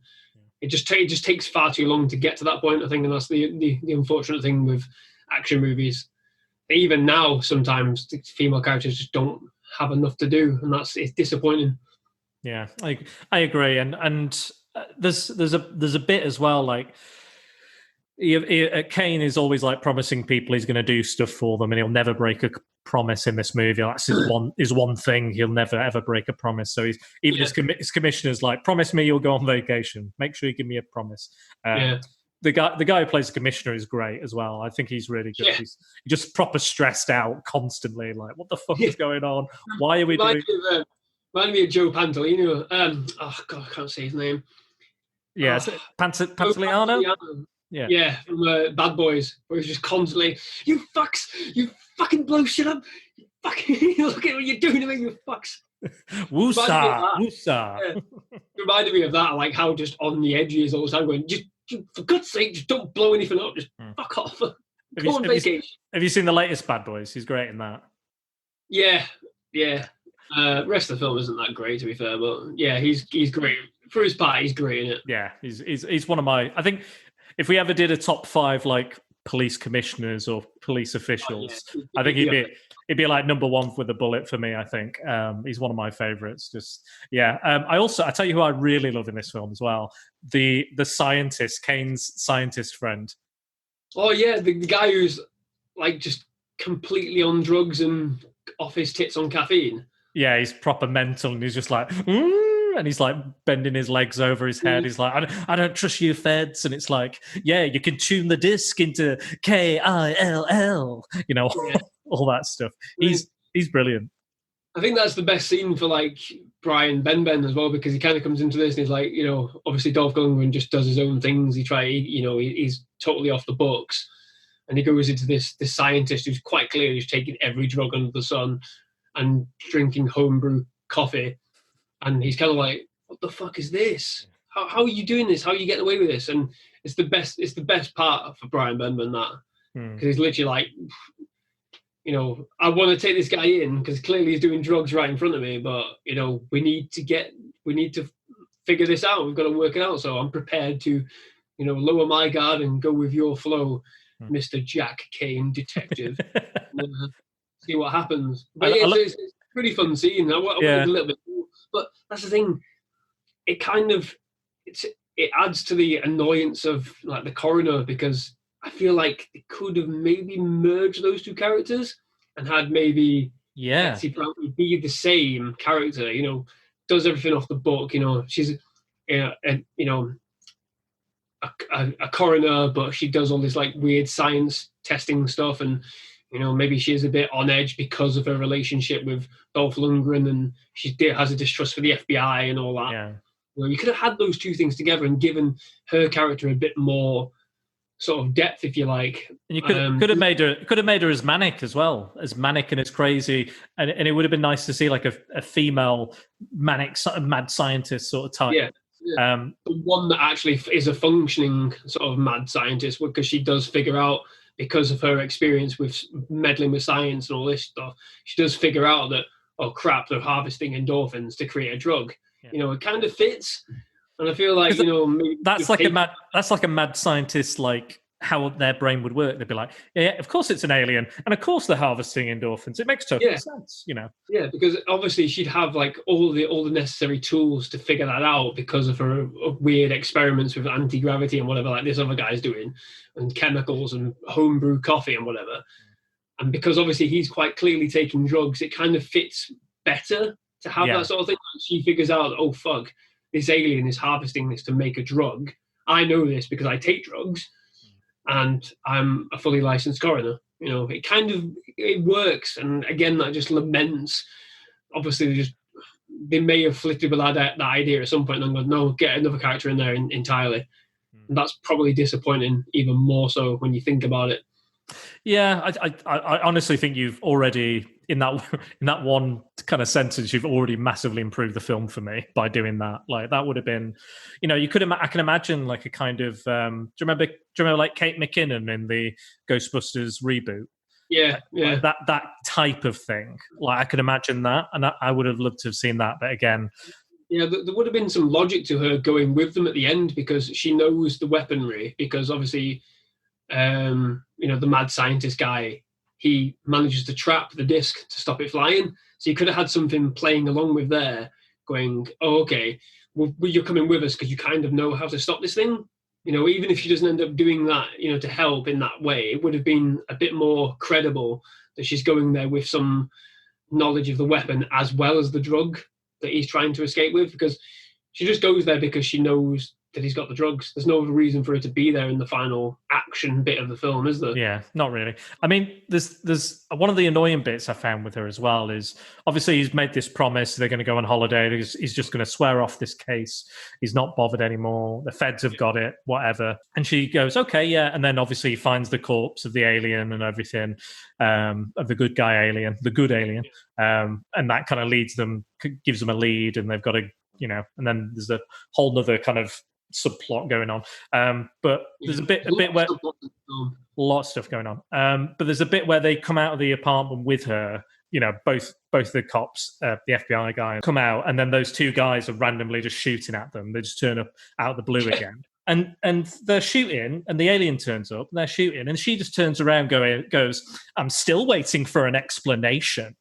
It just takes far too long to get to that point, I think, and that's the unfortunate thing with action movies. Even now, sometimes the female characters just don't have enough to do, and it's disappointing. Yeah, I agree, and there's a bit as well, like Kane is always like promising people he's going to do stuff for them, and he'll never break a promise in this movie. That's his one thing. He'll never ever break a promise. So his commissioner's like, promise me you'll go on vacation. Make sure you give me a promise. The guy who plays the commissioner is great as well. I think he's really good. He's just proper stressed out constantly. Like, what the fuck is going on? Why are we doing? Reminded me of Joe Pantoliano. I can't say his name. Yeah, Pantoliano. Yeah, from Bad Boys, where he's just constantly, you fucking blow shit up. You fucking look at what you're doing to me, you fucks. Woosah. Reminded me of that, like how just on the edge he is all the time, going, just for God's sake, just don't blow anything up. Just fuck off. Go on vacation. Have you seen the latest Bad Boys? He's great in that. Yeah. Rest of the film isn't that great, to be fair, but yeah, he's great. For his part, he's great in it. Yeah, he's one of my. I think if we ever did a top 5 like police commissioners or police officials, I think he'd be like number 1 with a bullet for me. I think he's one of my favorites. I tell you who I really love in this film as well. The scientist, Kane's scientist friend. Oh yeah, the guy who's like just completely on drugs and off his tits on caffeine. Yeah, he's proper mental, and he's just like, and he's like bending his legs over his head. He's like, I don't trust you, feds. And it's like, yeah, you can tune the disc into KILL, all that stuff. He's brilliant. I think that's the best scene for like Brian Benben as well, because he kind of comes into this and he's like, obviously Dolph Lundgren just does his own things. He's totally off the books, and he goes into this scientist who's quite clearly just taking every drug under the sun and drinking homebrew coffee, and he's kind of like, what the fuck is this? How are you doing this? How are you getting away with this? And it's the best part for Brian Benben, that, because he's literally like, I want to take this guy in because clearly he's doing drugs right in front of me, but we need to figure this out. We've got to work it out. So I'm prepared to, lower my guard and go with your flow, Mr. Jack Kane, detective. See what happens. But it's a pretty fun scene. I wanted a little bit more, but that's the thing. It kind of it adds to the annoyance of like the coroner, because I feel like they could have maybe merged those two characters and had maybe Betsy Brantley be the same character, does everything off the book, she's a coroner, but she does all this like weird science testing stuff, and maybe she's a bit on edge because of her relationship with Dolph Lundgren, and she has a distrust for the FBI and all that. Yeah. You could have had those two things together and given her character a bit more sort of depth, if you like. And you could have made her as manic as well, as manic and as crazy, and it would have been nice to see like a female manic mad scientist sort of type. Yeah. The one that actually is a functioning sort of mad scientist, because she does figure out, because of her experience with meddling with science and all this stuff, she does figure out that, oh crap, they're harvesting endorphins to create a drug. It kind of fits, and I feel like maybe that's like a mad scientist, like how their brain would work. They'd be like, yeah, of course it's an alien, and of course they're harvesting endorphins. It makes total sense, Yeah, because obviously she'd have like all the necessary tools to figure that out because of her weird experiments with anti-gravity and whatever, like this other guy's doing, and chemicals and homebrew coffee and whatever. And because obviously he's quite clearly taking drugs, it kind of fits better to have that sort of thing. She figures out, oh fuck, this alien is harvesting this to make a drug. I know this because I take drugs, and I'm a fully licensed coroner. It works. And again, that just laments. Obviously, they may have flitted with that idea at some point and gone, no, get another character in there entirely. And that's probably disappointing, even more so when you think about it. Yeah, I honestly think you've already, in that one kind of sentence, you've already massively improved the film for me by doing that. Like that would have been, I can imagine like a kind of, do you remember like Kate McKinnon in the Ghostbusters reboot? Yeah. Like that type of thing. Like I could imagine that, and I would have loved to have seen that. But again, yeah, there would have been some logic to her going with them at the end, because she knows the weaponry. Because obviously, the mad scientist guy, he manages to trap the disc to stop it flying. So you could have had something playing along with there, going, oh, okay, well, you're coming with us because you kind of know how to stop this thing. Even if she doesn't end up doing that, to help in that way, it would have been a bit more credible that she's going there with some knowledge of the weapon as well as the drug that he's trying to escape with, because she just goes there because she knows that he's got the drugs. There's no other reason for her to be there in the final action bit of the film, is there? Yeah, not really. I mean, there's one of the annoying bits I found with her as well is obviously he's made this promise they're going to go on holiday. He's just going to swear off this case. He's not bothered anymore. The feds have got it, whatever. And she goes, okay, yeah. And then obviously he finds the corpse of the alien and everything, of the good guy alien, the good alien. And that kind of gives them a lead, and they've got to, and then there's a whole nother kind of subplot going on, but there's a bit where a lot of stuff going on, but there's a bit where they come out of the apartment with her, both the cops, the FBI guy come out, and then those two guys are randomly just shooting at them. They just turn up out of the blue again, and they're shooting, and the alien turns up, and they're shooting, and she just turns around goes, I'm still waiting for an explanation.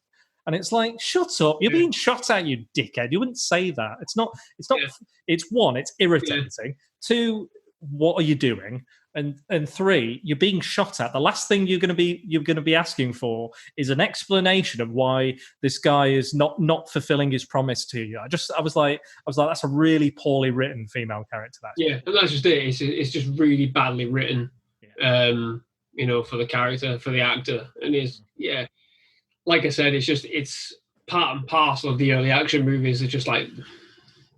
And it's like, shut up! You're being shot at, you dickhead. You wouldn't say that. It's not. Yeah. It's one. It's irritating. Yeah. Two, what are you doing? And three, you're being shot at. The last thing you're going to be asking for is an explanation of why this guy is not fulfilling his promise to you. I was like, that's a really poorly written female character. Yeah, and that's just it. It's just really badly written. Yeah. For the character, for the actor, and like I said, it's part and parcel of the early action movies. It's just like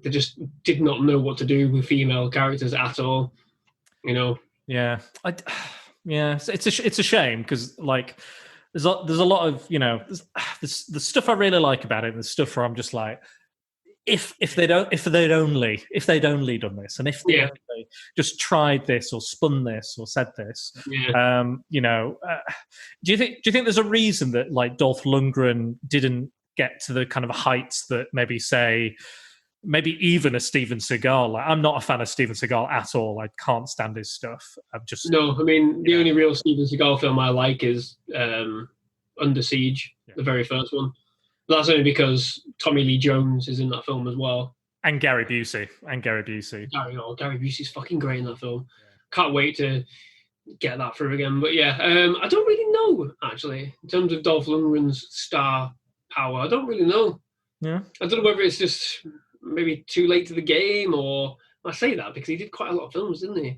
they just did not know what to do with female characters at all. You know. Yeah, yeah. It's a shame because like there's a lot of the stuff I really like about it, and the stuff where I'm just like, if they'd only done this, and if they only just tried this or spun this or said this, do you think there's a reason that like Dolph Lundgren didn't get to the kind of heights that maybe even a Steven Seagal? Like, I'm not a fan of Steven Seagal at all. I can't stand his stuff. The only real Steven Seagal film I like is Under Siege, the very first one. But that's only because Tommy Lee Jones is in that film as well. And Gary Busey. Gary Busey's fucking great in that film. Can't wait to get that through again. But yeah, I don't really know, actually, in terms of Dolph Lundgren's star power. I don't really know. Yeah. I don't know whether it's just maybe too late to the game, or I say that because he did quite a lot of films, didn't he?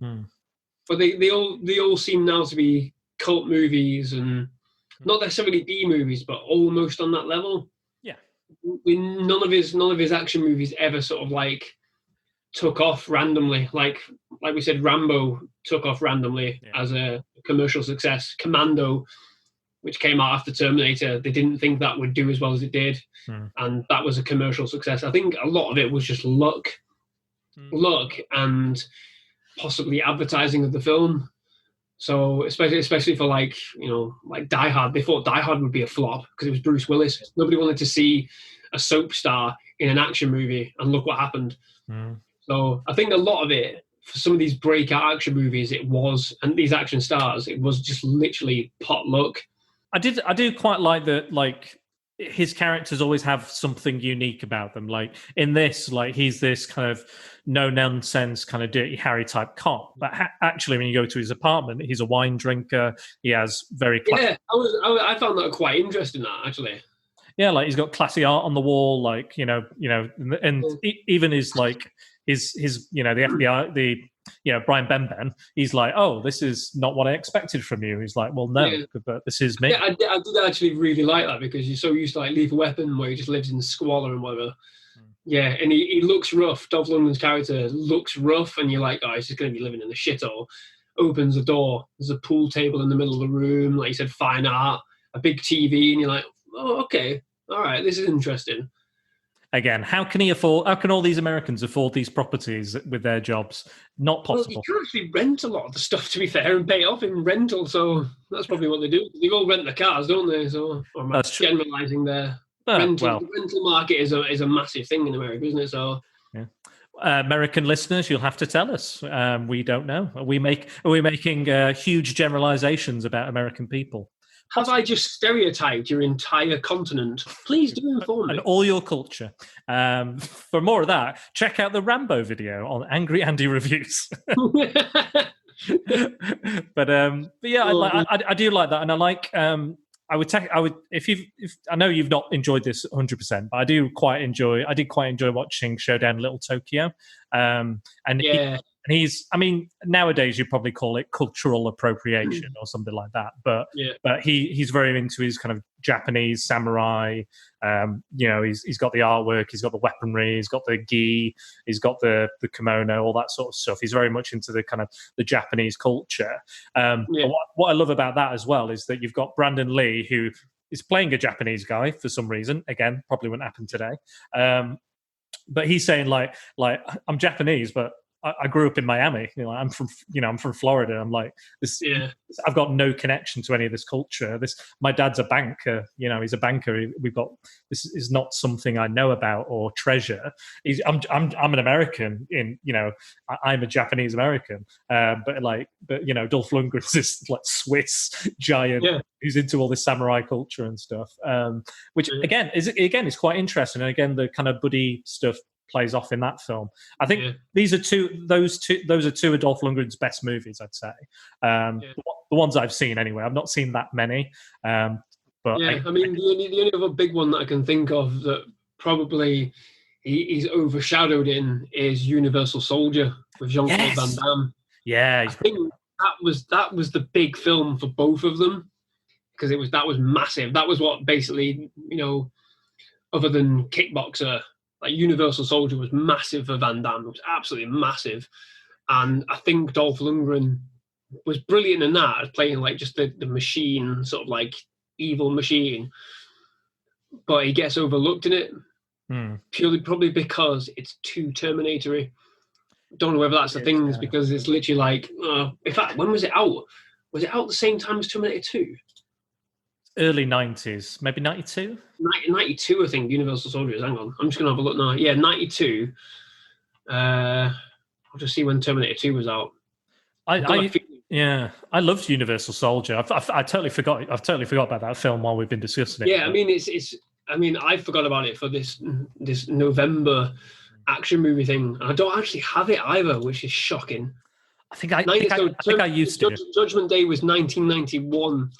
But they all seem now to be cult movies and not necessarily B movies, but almost on that level. Yeah. None of his action movies ever sort of like took off randomly. Like we said, Rambo took off randomly as a commercial success. Commando, which came out after Terminator, they didn't think that would do as well as it did. And that was a commercial success. I think a lot of it was just luck and possibly advertising of the film. So especially for like Die Hard, they thought Die Hard would be a flop because it was Bruce Willis. Nobody wanted to see a soap star in an action movie, and look what happened. So I think a lot of it for some of these breakout action movies, and these action stars, it was just literally pot luck. I do quite like that. Like, his characters always have something unique about them. Like in this, like he's this kind of no nonsense kind of Dirty Harry type cop, but actually when you go to his apartment, he's a wine drinker. He has very I found that quite interesting. That actually, yeah, like he's got classy art on the wall, like and even his like his the FBI Brian Benben, he's like, oh, this is not what I expected from you. He's like, well, no, but this is me. Yeah, I did actually really like that because you're so used to like Lethal Weapon where he just lives in squalor and whatever. Yeah, and he looks rough. Dolph Lundgren's character looks rough, and you're like, oh, he's just going to be living in the shithole. Opens the door. There's a pool table in the middle of the room. Like you said, fine art, a big TV, and you're like, oh, okay, all right, this is interesting. Again, how can all these Americans afford these properties with their jobs? Not possible. Well, you can actually rent a lot of the stuff, to be fair, and pay off in rental. So that's probably what they do. They all rent the cars, don't they? So I'm generalising there. The rental market is a massive thing in America, isn't it? So yeah. American listeners, you'll have to tell us. We don't know. Are we making huge generalizations about American people? Have I just stereotyped your entire continent? Please do inform me. And all your culture. For more of that, check out the Rambo video on Angry Andy Reviews. but yeah, I do like that, and I like. I know you've not enjoyed this 100%, but I did quite enjoy watching Showdown Little Tokyo. He's, I mean, nowadays you'd probably call it cultural appropriation or something like that. But he's very into his kind of Japanese samurai. He's got the artwork, he's got the weaponry, he's got the gi, he's got the kimono, all that sort of stuff. He's very much into the kind of the Japanese culture. But what I love about that as well is that you've got Brandon Lee, who is playing a Japanese guy for some reason. Again, probably wouldn't happen today. But he's saying like I'm Japanese, but I grew up in Miami. I'm from Florida. I'm like this. Yeah. I've got no connection to any of this culture. My dad's a banker. He's a banker. This is not something I know about or treasure. I'm an American. I'm a Japanese American. But Dolph Lundgren's this like Swiss giant who's into all this samurai culture and stuff. Which again is quite interesting. And again, the kind of buddy stuff plays off in that film. I think those are two of Dolph Lundgren's best movies, I'd say. The ones I've seen anyway. I've not seen that many. But the only other big one that I can think of that probably he's overshadowed in is Universal Soldier with Jean-Claude Van Damme. Yeah, I think that was the big film for both of them because that was massive. That was what basically other than Kickboxer, like Universal Soldier was massive for Van Damme. It was absolutely massive. And I think Dolph Lundgren was brilliant in that, playing like just the machine, sort of like evil machine. But he gets overlooked in it purely probably because it's too Terminatory. Don't know whether that's the thing, because it's literally like, in fact, when was it out? Was it out the same time as Terminator 2? Early 90s, maybe 92? 92, I think, Universal Soldiers. Hang on, I'm just going to have a look now. Yeah, 92. I'll just see when Terminator 2 was out. I loved Universal Soldier. I totally forgot. I've totally forgot about that film while we've been discussing it. Yeah, I mean, I forgot about it for this November action movie thing. I don't actually have it either, which is shocking. I think I used to. Judgment Day was 1991.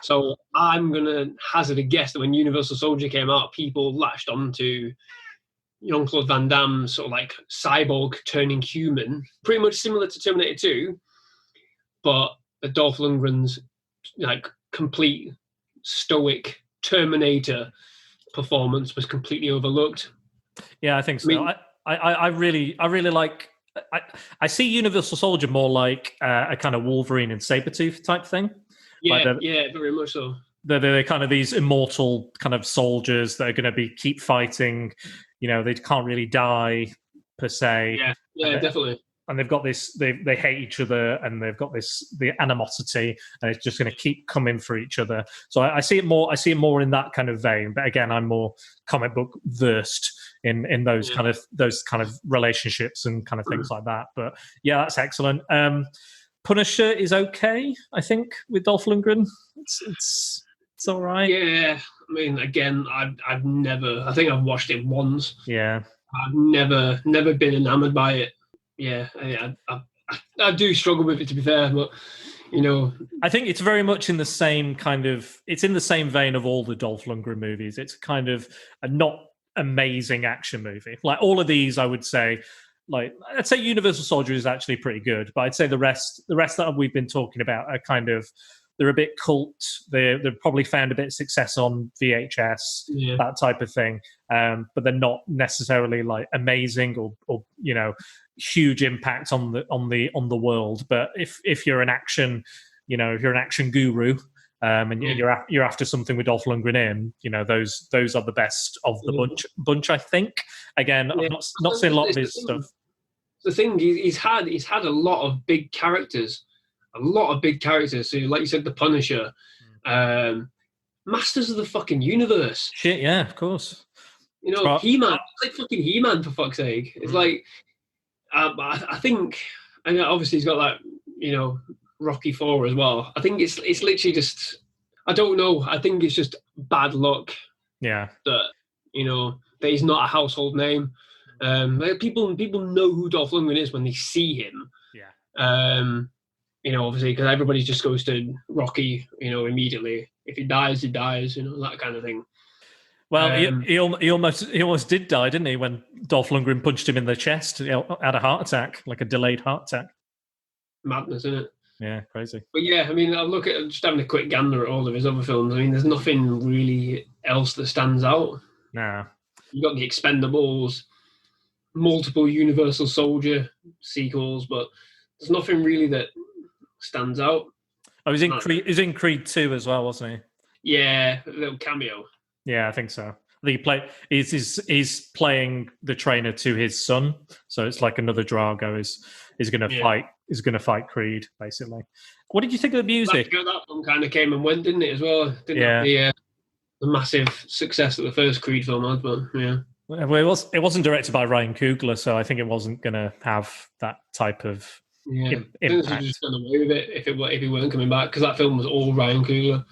So I'm gonna hazard a guess that when Universal Soldier came out, people latched on to Jean-Claude Van Damme's sort of like cyborg turning human, pretty much similar to Terminator 2, but Dolph Lundgren's like complete stoic Terminator performance was completely overlooked. Yeah, I think so. I really like. I see Universal Soldier more like a kind of Wolverine and Sabretooth type thing. Yeah, very much so. They're kind of these immortal kind of soldiers that are going to keep fighting. They can't really die per se. Yeah, definitely. And they've got this. They hate each other, and they've got the animosity, and it's just going to keep coming for each other. So I see it more. I see it more in that kind of vein. But again, I'm more comic book versed in those kind of relationships and kind of things like that. But yeah, that's excellent. Punisher is okay, I think, with Dolph Lundgren. It's all right. Yeah, I mean, again, I've never. I think I've watched it once. Yeah, I've never been enamored by it. Yeah, I do struggle with it, to be fair, but I think it's very much in the same kind of. It's in the same vein of all the Dolph Lundgren movies. It's kind of a not amazing action movie. Like all of these, I would say. Like I'd say Universal Soldier is actually pretty good, but I'd say the rest that we've been talking about are kind of. They're a bit cult. They've probably found a bit of success on VHS, that type of thing. But they're not necessarily like amazing or huge impact on the world. But if you're an action, if you're an action guru, and you're after something with Dolph Lundgren in, those are the best of the bunch. I think. Again, I've not seen a lot of his stuff. The thing he's had a lot of big characters. A lot of big characters. So, like you said, the Punisher, Masters of the fucking Universe. Shit, yeah, of course. He-Man. It's like fucking He-Man, for fuck's sake. It's like, I think, and obviously he's got that, Rocky IV as well. I think it's literally just, I don't know. I think it's just bad luck. Yeah. That he's not a household name. People know who Dolph Lundgren is when they see him. Yeah. Obviously, because everybody just goes to Rocky, immediately. If he dies, he dies, that kind of thing. Well, he almost did die, didn't he? When Dolph Lundgren punched him in the chest, had a heart attack, like a delayed heart attack. Madness, isn't it? Yeah, crazy. But yeah, I mean, I look at just having a quick gander at all of his other films. I mean, there's nothing really else that stands out. No. You got the Expendables, multiple Universal Soldier sequels, but there's nothing really that stands out. Oh, he's in Creed. He's in Creed 2 as well, wasn't he? Yeah, a little cameo. Yeah, I think so. He's playing the trainer to his son, so it's like another Drago is going to fight. Is going to fight Creed, basically. What did you think of the music? That one kind of came and went, didn't it, as well? Didn't have the massive success that the first Creed film had, but yeah. Well, it wasn't directed by Ryan Coogler, so I think it wasn't going to have that type of impact. I think they just done away with it if he weren't coming back, because that film was all Ryan Coogler.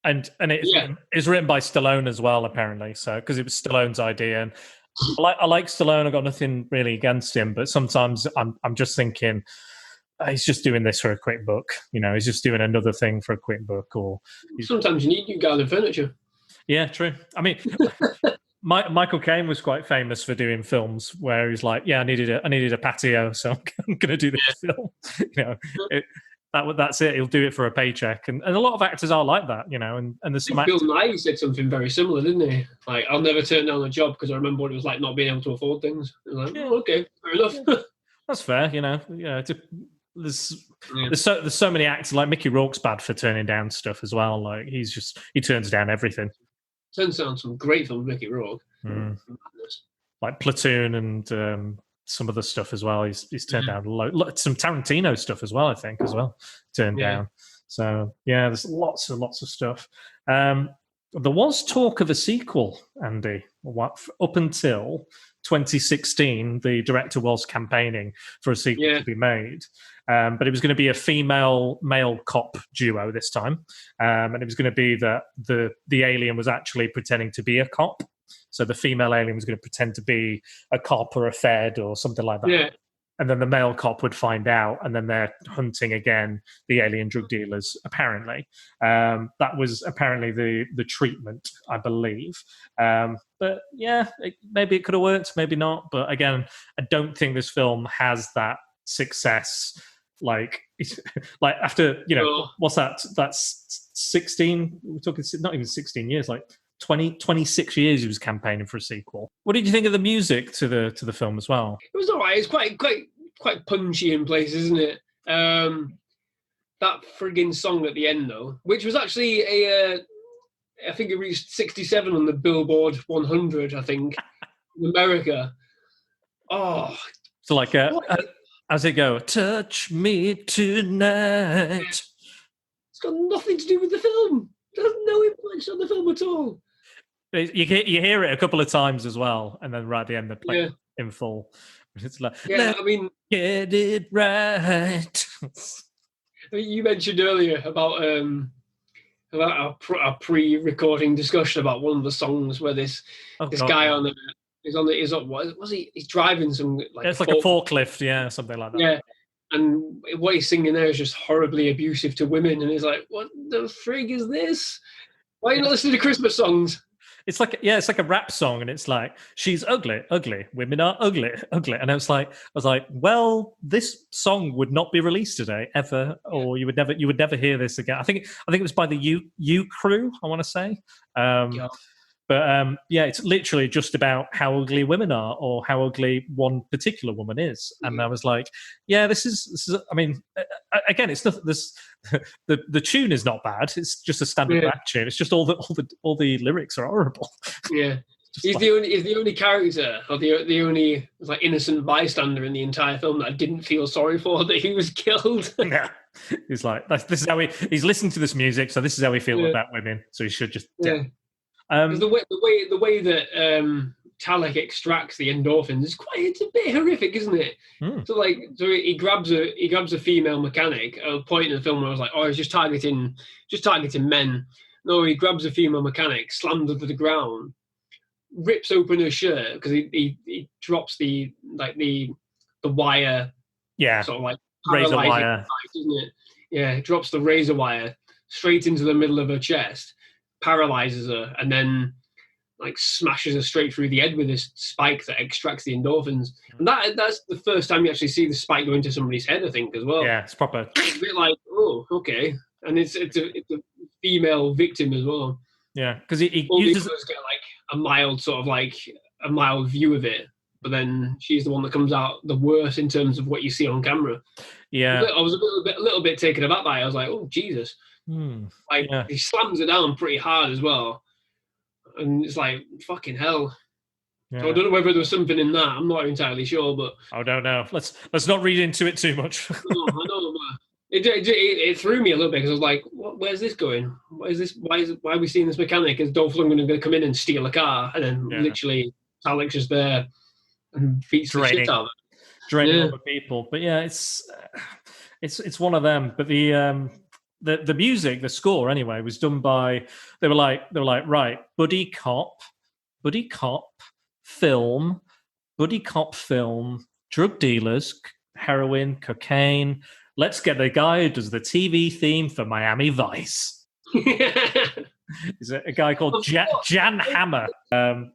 And it's written by Stallone as well, apparently. So because it was Stallone's idea, and I like Stallone. I've got nothing really against him, but sometimes I'm just thinking he's just doing this for a quick book. He's just doing another thing for a quick book. Or sometimes you need new garden furniture. Yeah, true. I mean, Michael Caine was quite famous for doing films where he's like, "Yeah, I needed a patio, so I'm going to do this film." that's it. He'll do it for a paycheck, and a lot of actors are like that, and there's some Bill actors. Nye said something very similar, didn't he? Like, I'll never turn down a job because I remember what it was like not being able to afford things. I was like, okay, fair enough. That's fair, There's so many actors, like Mickey Rourke's bad for turning down stuff as well. Like he turns down everything. Turns down some great films, Mickey Rourke. Like Platoon and some of the stuff as well. He's turned down some Tarantino stuff as well, I think, turned down. So yeah, there's lots and lots of stuff. There was talk of a sequel, Andy, up until 2016. The director was campaigning for a sequel to be made. But it was going to be a female-male cop duo this time. And it was going to be that the alien was actually pretending to be a cop. So the female alien was going to pretend to be a cop or a fed or something like that. Yeah. And then the male cop would find out, and then they're hunting again the alien drug dealers, apparently. That was apparently the treatment, I believe. But yeah, maybe it could have worked, maybe not. But again, I don't think this film has that success. Like after, what's that? That's 16, we're talking not even 16 years, like 26 years he was campaigning for a sequel. What did you think of the music to the film as well? It was all right. It's quite punchy in places, isn't it? That frigging song at the end, though, which was actually I think it reached 67 on the Billboard 100, I think, in America. Oh. So like, how's it go? Touch me tonight. It's got nothing to do with the film. It has no influence on the film at all. You hear it a couple of times as well, and then right at the end they play it in full. It's like, I mean, get it right. You mentioned earlier about a pre-recording discussion about one of the songs where this guy he's driving some it's like a forklift, something like that. Yeah, and what he's singing there is just horribly abusive to women, and he's like, what the frig is this? Why are you not listening to Christmas songs? It's like a rap song, and it's like, she's ugly, women are ugly. And I was like, well, this song would not be released today ever, or you would never hear this again. I think it was by the U Crew, I want to say. But it's literally just about how ugly women are, or how ugly one particular woman is. And I was like, this is. I mean, again, it's not this. The tune is not bad. It's just a standard rap tune. It's just all the lyrics are horrible. Yeah, he's the only character, or the only like innocent bystander in the entire film that I didn't feel sorry for that he was killed. Yeah, he's like, this is how he's listening to this music, so this is how we feel about women. So he should just. The way that Talek extracts the endorphins it's a bit horrific, isn't it? So he grabs a female mechanic at a point in the film where I was like, oh, he's just targeting men. No, he grabs a female mechanic, slams her to the ground, rips open her shirt because he drops the wire, sort of like razor wire, device, isn't it? Yeah, he drops the razor wire straight into the middle of her chest, paralyzes her, and then like smashes her straight through the head with this spike that extracts the endorphins. And that's the first time you actually see the spike go into somebody's head, I think, as well. Yeah, it's proper. It's a bit like, oh, okay. And it's a female victim as well. Yeah, because he uses get like a mild view of it, but then she's the one that comes out the worst in terms of what you see on camera. Yeah, I was a little bit taken aback by it. I was like, oh Jesus. He slams it down pretty hard as well, and it's like fucking hell. So I don't know whether there was something in that. I'm not entirely sure, but I don't know. Let's not read into it too much. I know. It threw me a little bit because I was like, where's this going? Why are we seeing this mechanic? Is Dolph Lundgren going to come in and steal a car, and then literally Alex is there and beats the shit out of it, draining other people? But it's one of them. But the music, the score anyway, was done by they were like right, buddy cop film, drug dealers, heroin, cocaine. Let's get the guy who does the TV theme for Miami Vice. Is a guy called Jan Hammer.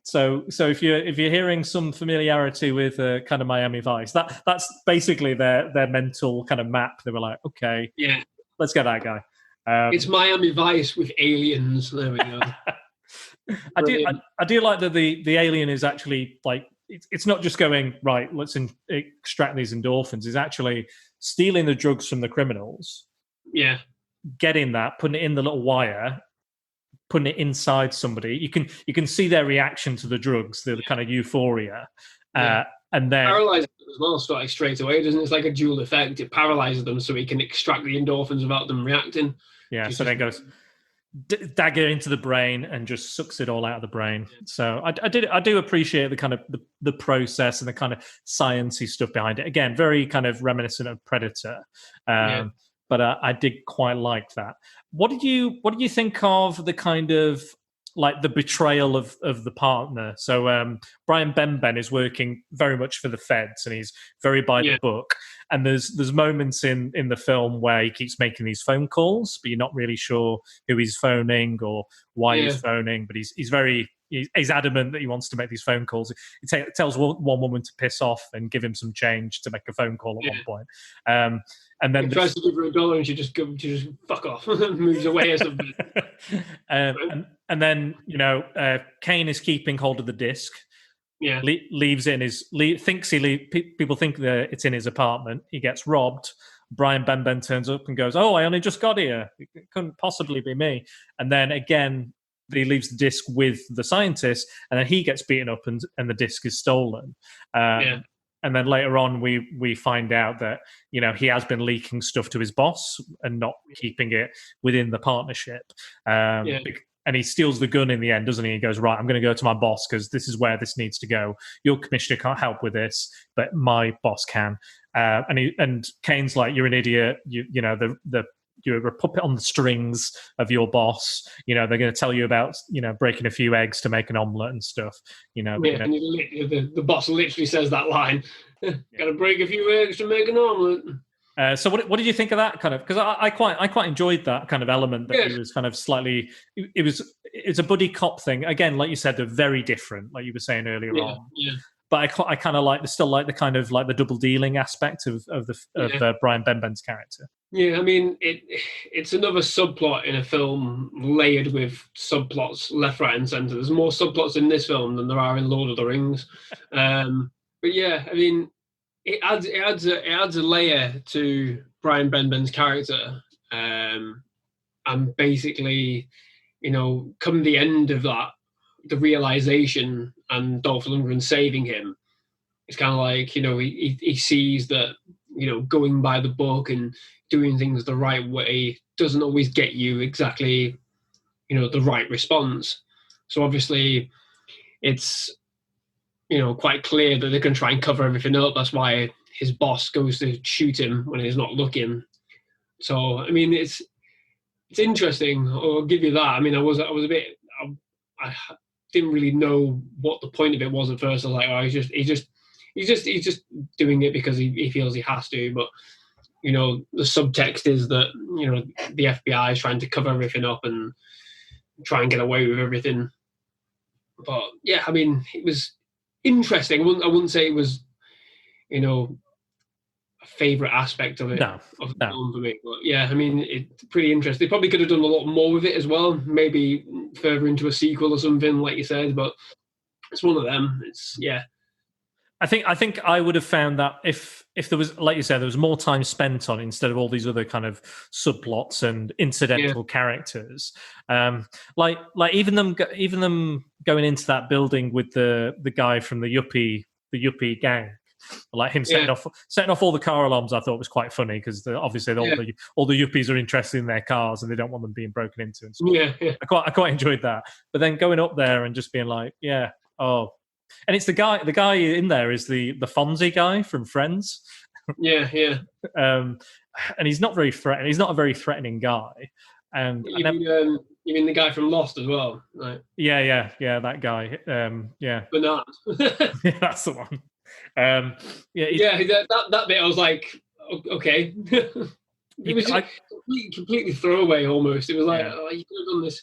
So if you're hearing some familiarity with kind of Miami Vice, that's basically their mental kind of map. They were like, okay, let's get that guy. It's Miami Vice with aliens. There we go. I do like that the alien is actually like it's not just going right. Let's extract these endorphins. It's actually stealing the drugs from the criminals. Yeah, getting that, putting it in the little wire, putting it inside somebody. You can see their reaction to the drugs, the kind of euphoria, and then paralyzes them as well. So like straight away, doesn't it? It's like a dual effect. It paralyzes them so he can extract the endorphins without them reacting. Yeah, so then goes dagger into the brain and just sucks it all out of the brain. So I do appreciate the kind of the process and the kind of sciencey stuff behind it. Again, very kind of reminiscent of Predator, but I did quite like that. What did you think of the kind of like the betrayal of the partner? So Brian Benben is working very much for the feds, and he's very by the book. And there's moments in the film where he keeps making these phone calls, but you're not really sure who he's phoning or why he's phoning. But he's adamant that he wants to make these phone calls. He tells one woman to piss off and give him some change to make a phone call at one point. And then he tries to give her $1 and she just fuck off and moves away or something. And then Kane is keeping hold of the disc. Yeah, leaves it in his people think that it's in his apartment. He gets robbed. Brian Benben turns up and goes, "Oh, I only just got here. It couldn't possibly be me." And then again, he leaves the disc with the scientist, and then he gets beaten up, and the disc is stolen. And then later on, we find out that he has been leaking stuff to his boss and not keeping it within the partnership. And he steals the gun in the end, doesn't he? He goes, right, I'm going to go to my boss because this is where this needs to go. Your commissioner can't help with this, but my boss can. And Kane's like, you're an idiot. You're a puppet on the strings of your boss. They're going to tell you about, breaking a few eggs to make an omelette and stuff. And the boss literally says that line. Got to break a few eggs to make an omelette. So what did you think of that kind of? Because I quite enjoyed that kind of element that he was kind of slightly. It's a buddy cop thing again, like you said, they're very different, like you were saying earlier on. Yeah. But I kind of still like the kind of like the double dealing aspect of Brian Benben's character. Yeah, I mean it's another subplot in a film layered with subplots left, right, and centre. There's more subplots in this film than there are in Lord of the Rings. But yeah, I mean. It adds a layer to Brian Benben's character, and basically, come the end of that, the realization and Dolph Lundgren saving him, it's kind of like he sees that going by the book and doing things the right way doesn't always get you exactly the right response. So obviously, it's quite clear that they're going to try and cover everything up. That's why his boss goes to shoot him when he's not looking. So, I mean, it's interesting. I'll give you that. I mean, I was a bit. I didn't really know what the point of it was at first. I was like, oh, he's just doing it because he feels he has to. But the subtext is that the FBI is trying to cover everything up and try and get away with everything. But yeah, I mean, it was interesting. I wouldn't say it was, a favourite aspect of it. No. Film for me. But yeah, I mean, it's pretty interesting. They probably could have done a lot more with it as well. Maybe further into a sequel or something, like you said. But it's one of them. It's I think I would have found that if there was, like you said, there was more time spent on it instead of all these other kind of subplots and incidental characters. Like even them going into that building with the guy from the yuppie gang, like him setting off all the car alarms. I thought was quite funny because obviously all the yuppies are interested in their cars and they don't want them being broken into and stuff. Yeah. I quite enjoyed that. But then going up there and just being like, and it's the guy in there is the Fonzie guy from Friends. Yeah. And he's not very threatening. He's not a very threatening guy. And you mean the guy from Lost as well? Right? Yeah, that guy. Bernard. Yeah, that's the one. That bit I was like, okay. It was just completely throwaway almost. It was like, you could have done this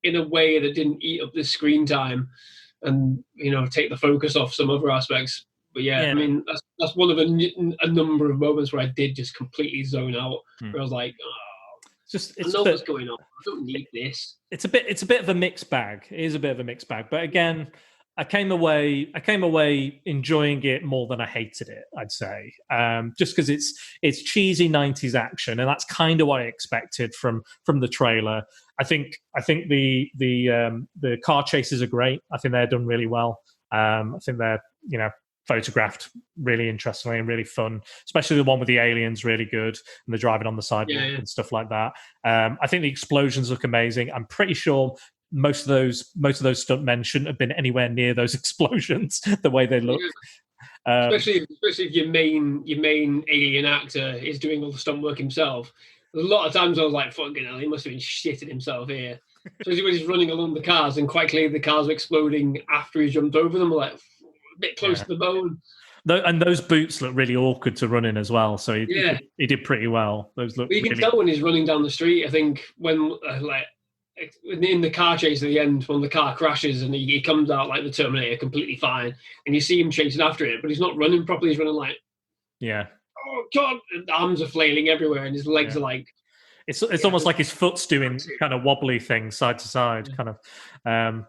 in a way that didn't eat up the screen time and take the focus off some other aspects. But I mean that's one of a number of moments where I did just completely zone out. Where I was like, I know what's going on. I don't need this. It's a bit of a mixed bag. It is a bit of a mixed bag. But again, I came away enjoying it more than I hated it, I'd say. Just because it's cheesy 90s action, and that's kind of what I expected from the trailer. I think the car chases are great. I think they're done really well. I think they're, photographed really interestingly and really fun, especially the one with the aliens, really good, and the driving on the sidewalk and stuff like that. I think the explosions look amazing. I'm pretty sure most of those stuntmen shouldn't have been anywhere near those explosions the way they look. Especially if your main alien actor is doing all the stunt work himself. A lot of times I was like, fucking hell, he must have been shitting himself here. Especially when he's running along the cars, and quite clearly the cars are exploding after he jumped over them. Like, a bit close to the bone. And those boots look really awkward to run in as well. So he did pretty well. Those look. But you can tell when he's running down the street. I think when in the car chase at the end, when the car crashes and he comes out like the Terminator, completely fine, and you see him chasing after it, but he's not running properly. He's running like, oh god, and the arms are flailing everywhere, and his legs are like. It's almost like his foot's doing kind of wobbly things side to side, kind of. I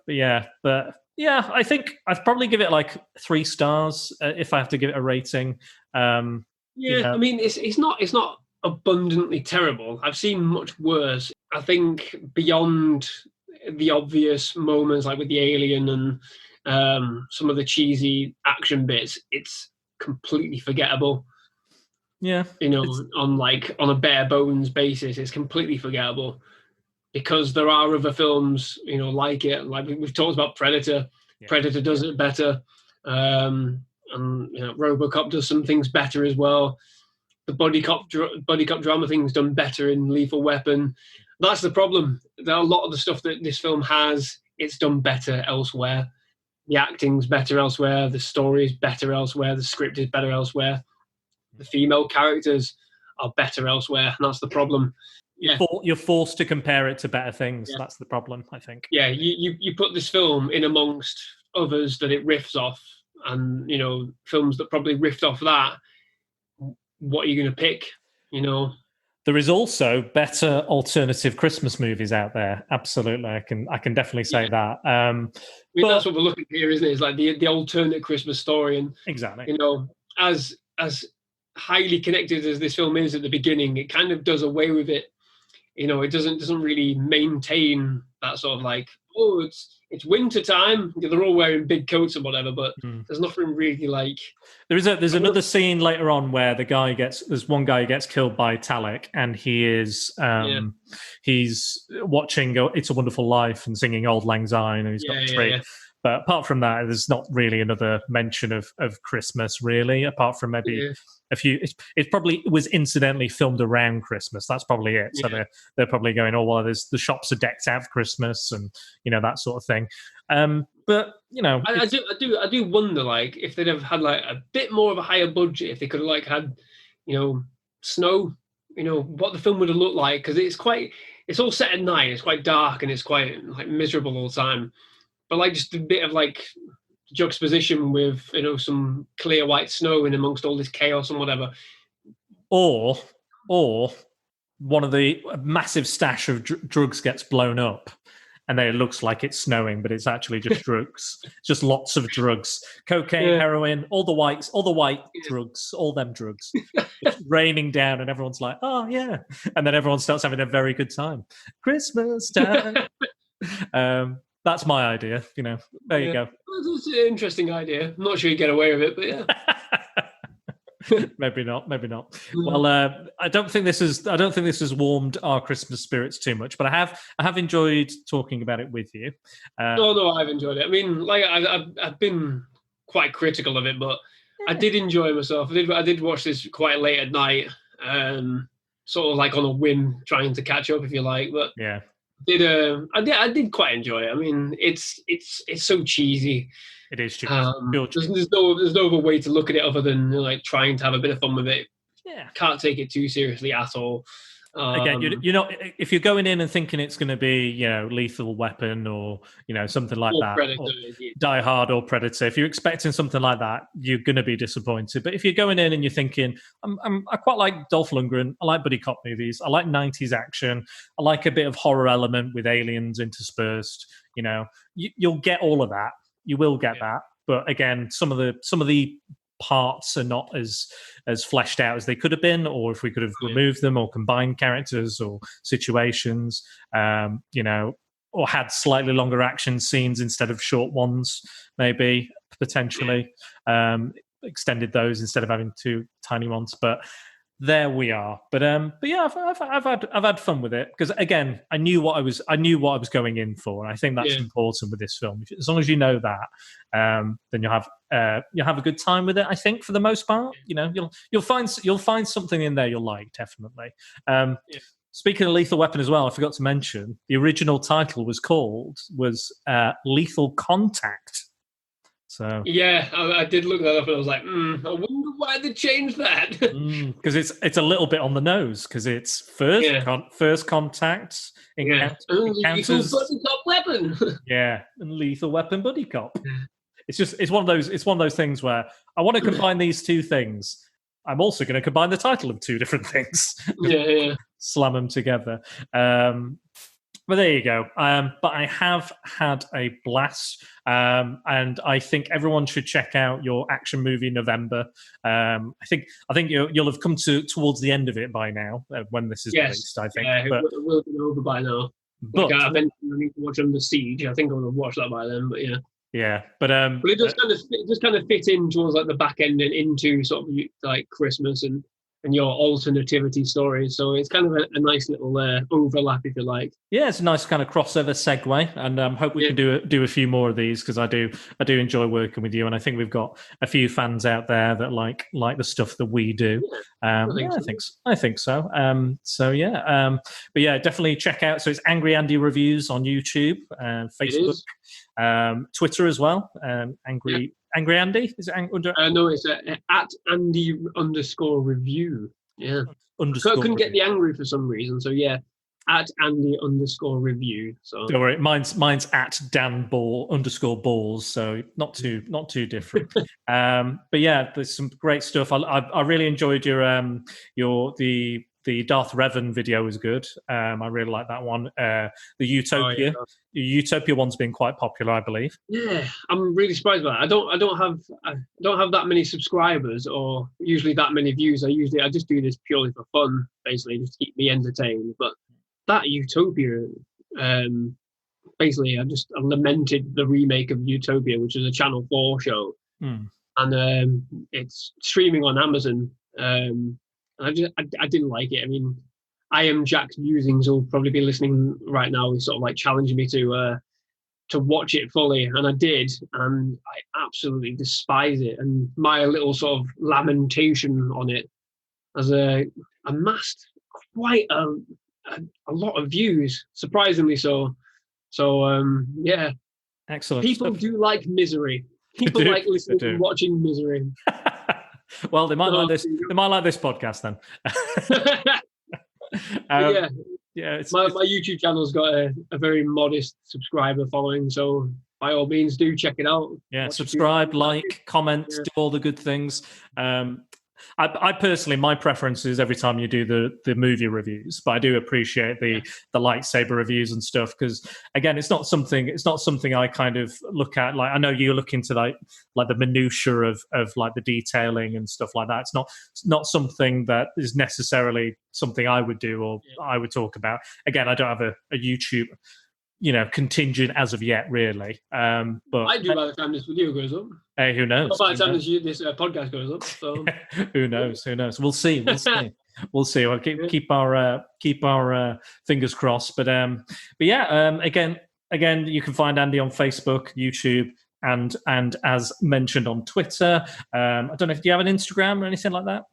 think I'd probably give it like 3 stars if I have to give it a rating. I mean, it's not abundantly terrible. I've seen much worse. I think beyond the obvious moments, like with the alien and some of the cheesy action bits, it's completely forgettable. Yeah, on a bare bones basis, it's completely forgettable because there are other films, like it. Like we've talked about Predator. Yeah. Predator does it better, and RoboCop does some things better as well. The buddy cop drama thing's done better in Lethal Weapon. That's the problem. There are a lot of the stuff that this film has, it's done better elsewhere. The acting's better elsewhere. The story's better elsewhere. The script is better elsewhere. The female characters are better elsewhere, and that's the problem. Yeah, you're forced to compare it to better things. Yeah. That's the problem, I think. Yeah, you put this film in amongst others that it riffs off, and films that probably riffed off that. What are you going to pick? There is also better alternative Christmas movies out there. Absolutely, I can definitely say that. That's what we're looking at here, isn't it? It's like the alternate Christmas story, and exactly. As highly connected as this film is at the beginning, it kind of does away with it. It doesn't really maintain that sort of like, oh, it's winter time. They're all wearing big coats and whatever, but there's nothing really like. There's another scene later on where there's one guy who gets killed by Talek, and he is he's watching It's a Wonderful Life and singing Auld Lang Syne, and he's got a tree. Yeah. But apart from that, there's not really another mention of Christmas, really, apart from maybe a few. It probably was incidentally filmed around Christmas. That's probably it. So they're probably going, oh, well, the shops are decked out for Christmas and, that sort of thing. But, I do wonder, like, if they'd have had, like, a bit more of a higher budget, if they could have, like, had, snow, what the film would have looked like. Because it's all set at night. It's quite dark and it's quite, like, miserable all the time. But like just a bit of like juxtaposition with some clear white snow in amongst all this chaos and whatever, or one of the massive stash of drugs gets blown up, and then it looks like it's snowing, but it's actually just drugs. It's just lots of drugs, cocaine, heroin, all the white drugs, all them drugs. It's raining down, and everyone's like, oh yeah, and then everyone starts having a very good time. Christmas time. That's my idea, There you go. That's an interesting idea. I'm not sure you get away with it, but yeah. Maybe not. Well, I don't think this has warmed our Christmas spirits too much, but I have enjoyed talking about it with you. No, I've enjoyed it. I mean, like I've been quite critical of it, but I did enjoy myself. I did watch this quite late at night, sort of like on a whim, trying to catch up, if you like. But yeah. I did quite enjoy it. I mean, it's so cheesy. It is cheesy. There's no other way to look at it other than like trying to have a bit of fun with it. Yeah, can't take it too seriously at all. Again, you're not. If you're going in and thinking it's going to be, Lethal Weapon or something like that, Predator, or Die Hard or Predator, if you're expecting something like that, you're going to be disappointed. But if you're going in and you're thinking, I quite like Dolph Lundgren, I like buddy cop movies, I like 90s action, I like a bit of horror element with aliens interspersed, you'll get all of that. You will get that. But again, some of the parts are not as fleshed out as they could have been, or if we could have removed them or combined characters or situations, or had slightly longer action scenes instead of short ones, maybe potentially extended those instead of having two tiny ones. But there we are. But yeah, I've had fun with it because again, I knew what I was going in for, and I think that's important with this film. As long as you know that, then you'll have a good time with it. I think for the most part, you'll find something in there you'll like, definitely. Speaking of Lethal Weapon as well, I forgot to mention the original title was Lethal Contact. So yeah, I did look that up and I was like, I wonder why they changed that. Because it's a little bit on the nose because it's first contact encounters. Lethal buddy cop weapon. Yeah, and Lethal Weapon buddy cop. It's one of those things where I want to combine these two things. I'm also going to combine the title of two different things. Yeah. Slam them together. But there you go. But I have had a blast, and I think everyone should check out your action movie November. I think you'll have come towards the end of it by now when this is released. I think, but it will be over by now. But I need to watch Under Siege. I think I will have watched that by then. But yeah. But it does kind of fit in towards like the back end and into sort of like Christmas and your alternativity stories. So it's kind of a nice little overlap, if you like. Yeah, it's a nice kind of crossover segue, and hope we can do a few more of these because I do enjoy working with you, and I think we've got a few fans out there that like the stuff that we do. I think so. But yeah, definitely check out. So it's Angry Andy Reviews on YouTube, Facebook, Twitter as well. Angry Andy? Is it no, it's at Andy _review. Yeah. I couldn't get the angry for some reason. So yeah, at Andy _review. So don't worry, mine's at Dan Ball _balls. So not too different. But yeah, there's some great stuff. I really enjoyed the Darth Revan video was good. I really like that one. The Utopia. The Utopia one's been quite popular, I believe. Yeah, I'm really surprised by that. I don't have that many subscribers or usually that many views. I just do this purely for fun, basically, just to keep me entertained. But that Utopia, basically, I lamented the remake of Utopia, which is a Channel 4 show, and it's streaming on Amazon. I didn't like it. I mean, I am Jack's musings will probably be listening right now. He's sort of like challenging me to watch it fully, and I did, and I absolutely despise it. And my little sort of lamentation on it has amassed quite a lot of views, surprisingly so. So yeah, excellent. People do like misery. People like listening and watching misery. Well, they might like this. They might like this podcast then. My YouTube channel's got a very modest subscriber following, so by all means, do check it out. Yeah, subscribe, like, comment, do all the good things. I personally, my preference is every time you do the movie reviews, but I do appreciate the lightsaber reviews and stuff because again, it's not something I kind of look at. Like I know you look into like the minutiae of like the detailing and stuff like that. It's not something that is necessarily something I would do or I would talk about. Again, I don't have a YouTube contingent as of yet, really. But I do by the time this video goes up. Hey, who knows? By the time this podcast goes up, so who knows? We'll see. We'll keep our fingers crossed. But yeah, again, you can find Andy on Facebook, YouTube, and as mentioned on Twitter. I don't know if do you have an Instagram or anything like that.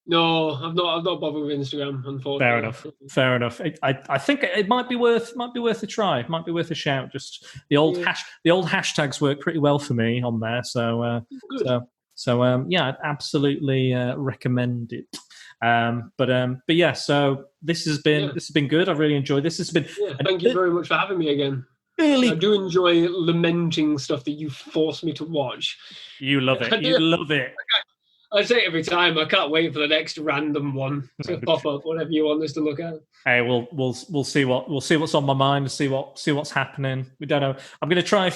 No, I've not bothered with Instagram, unfortunately. Fair enough. I think it might be worth a try. It might be worth a shout. Just the old hashtags work pretty well for me on there. So So I'd absolutely recommend it. But yeah, so this has been good. I've really enjoyed this. This has been thank you very much for having me again. I do enjoy lamenting stuff that you force me to watch. You love it. You love it. I say it every time. I can't wait for the next random one to pop up. Whatever you want us to look at. Hey, we'll see what's on my mind. See what's happening. We don't know. I'm going to try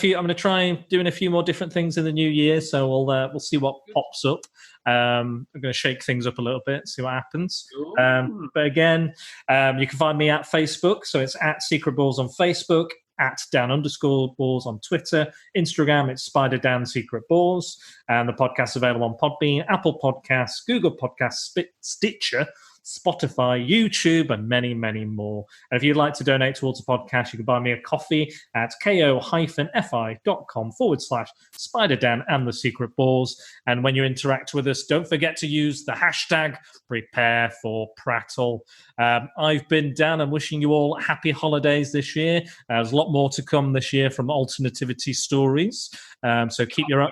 doing a few more different things in the new year. So we'll see what pops up. I'm going to shake things up a little bit, see what happens. But again, you can find me at Facebook. So it's at Secret Balls on Facebook, at @down_balls on Twitter. Instagram, it's Spider Dan Secret Balls. And the podcast's available on Podbean, Apple Podcasts, Google Podcasts, Stitcher, Spotify, YouTube, and many, many more. And if you'd like to donate towards the podcast, you can buy me a coffee at ko-fi.com/SpiderDan and the Secret Balls. And when you interact with us, don't forget to use the hashtag #PrepareForPrattle. I've been Dan. I'm wishing you all happy holidays this year. There's a lot more to come this year from Alternativity Stories. So keep your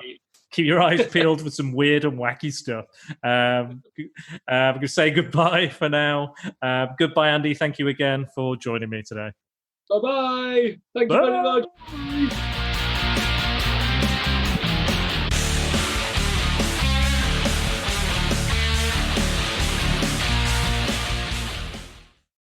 eyes peeled for some weird and wacky stuff. I'm going to say goodbye for now. Goodbye, Andy. Thank you again for joining me today. Bye-bye. Thank you very much.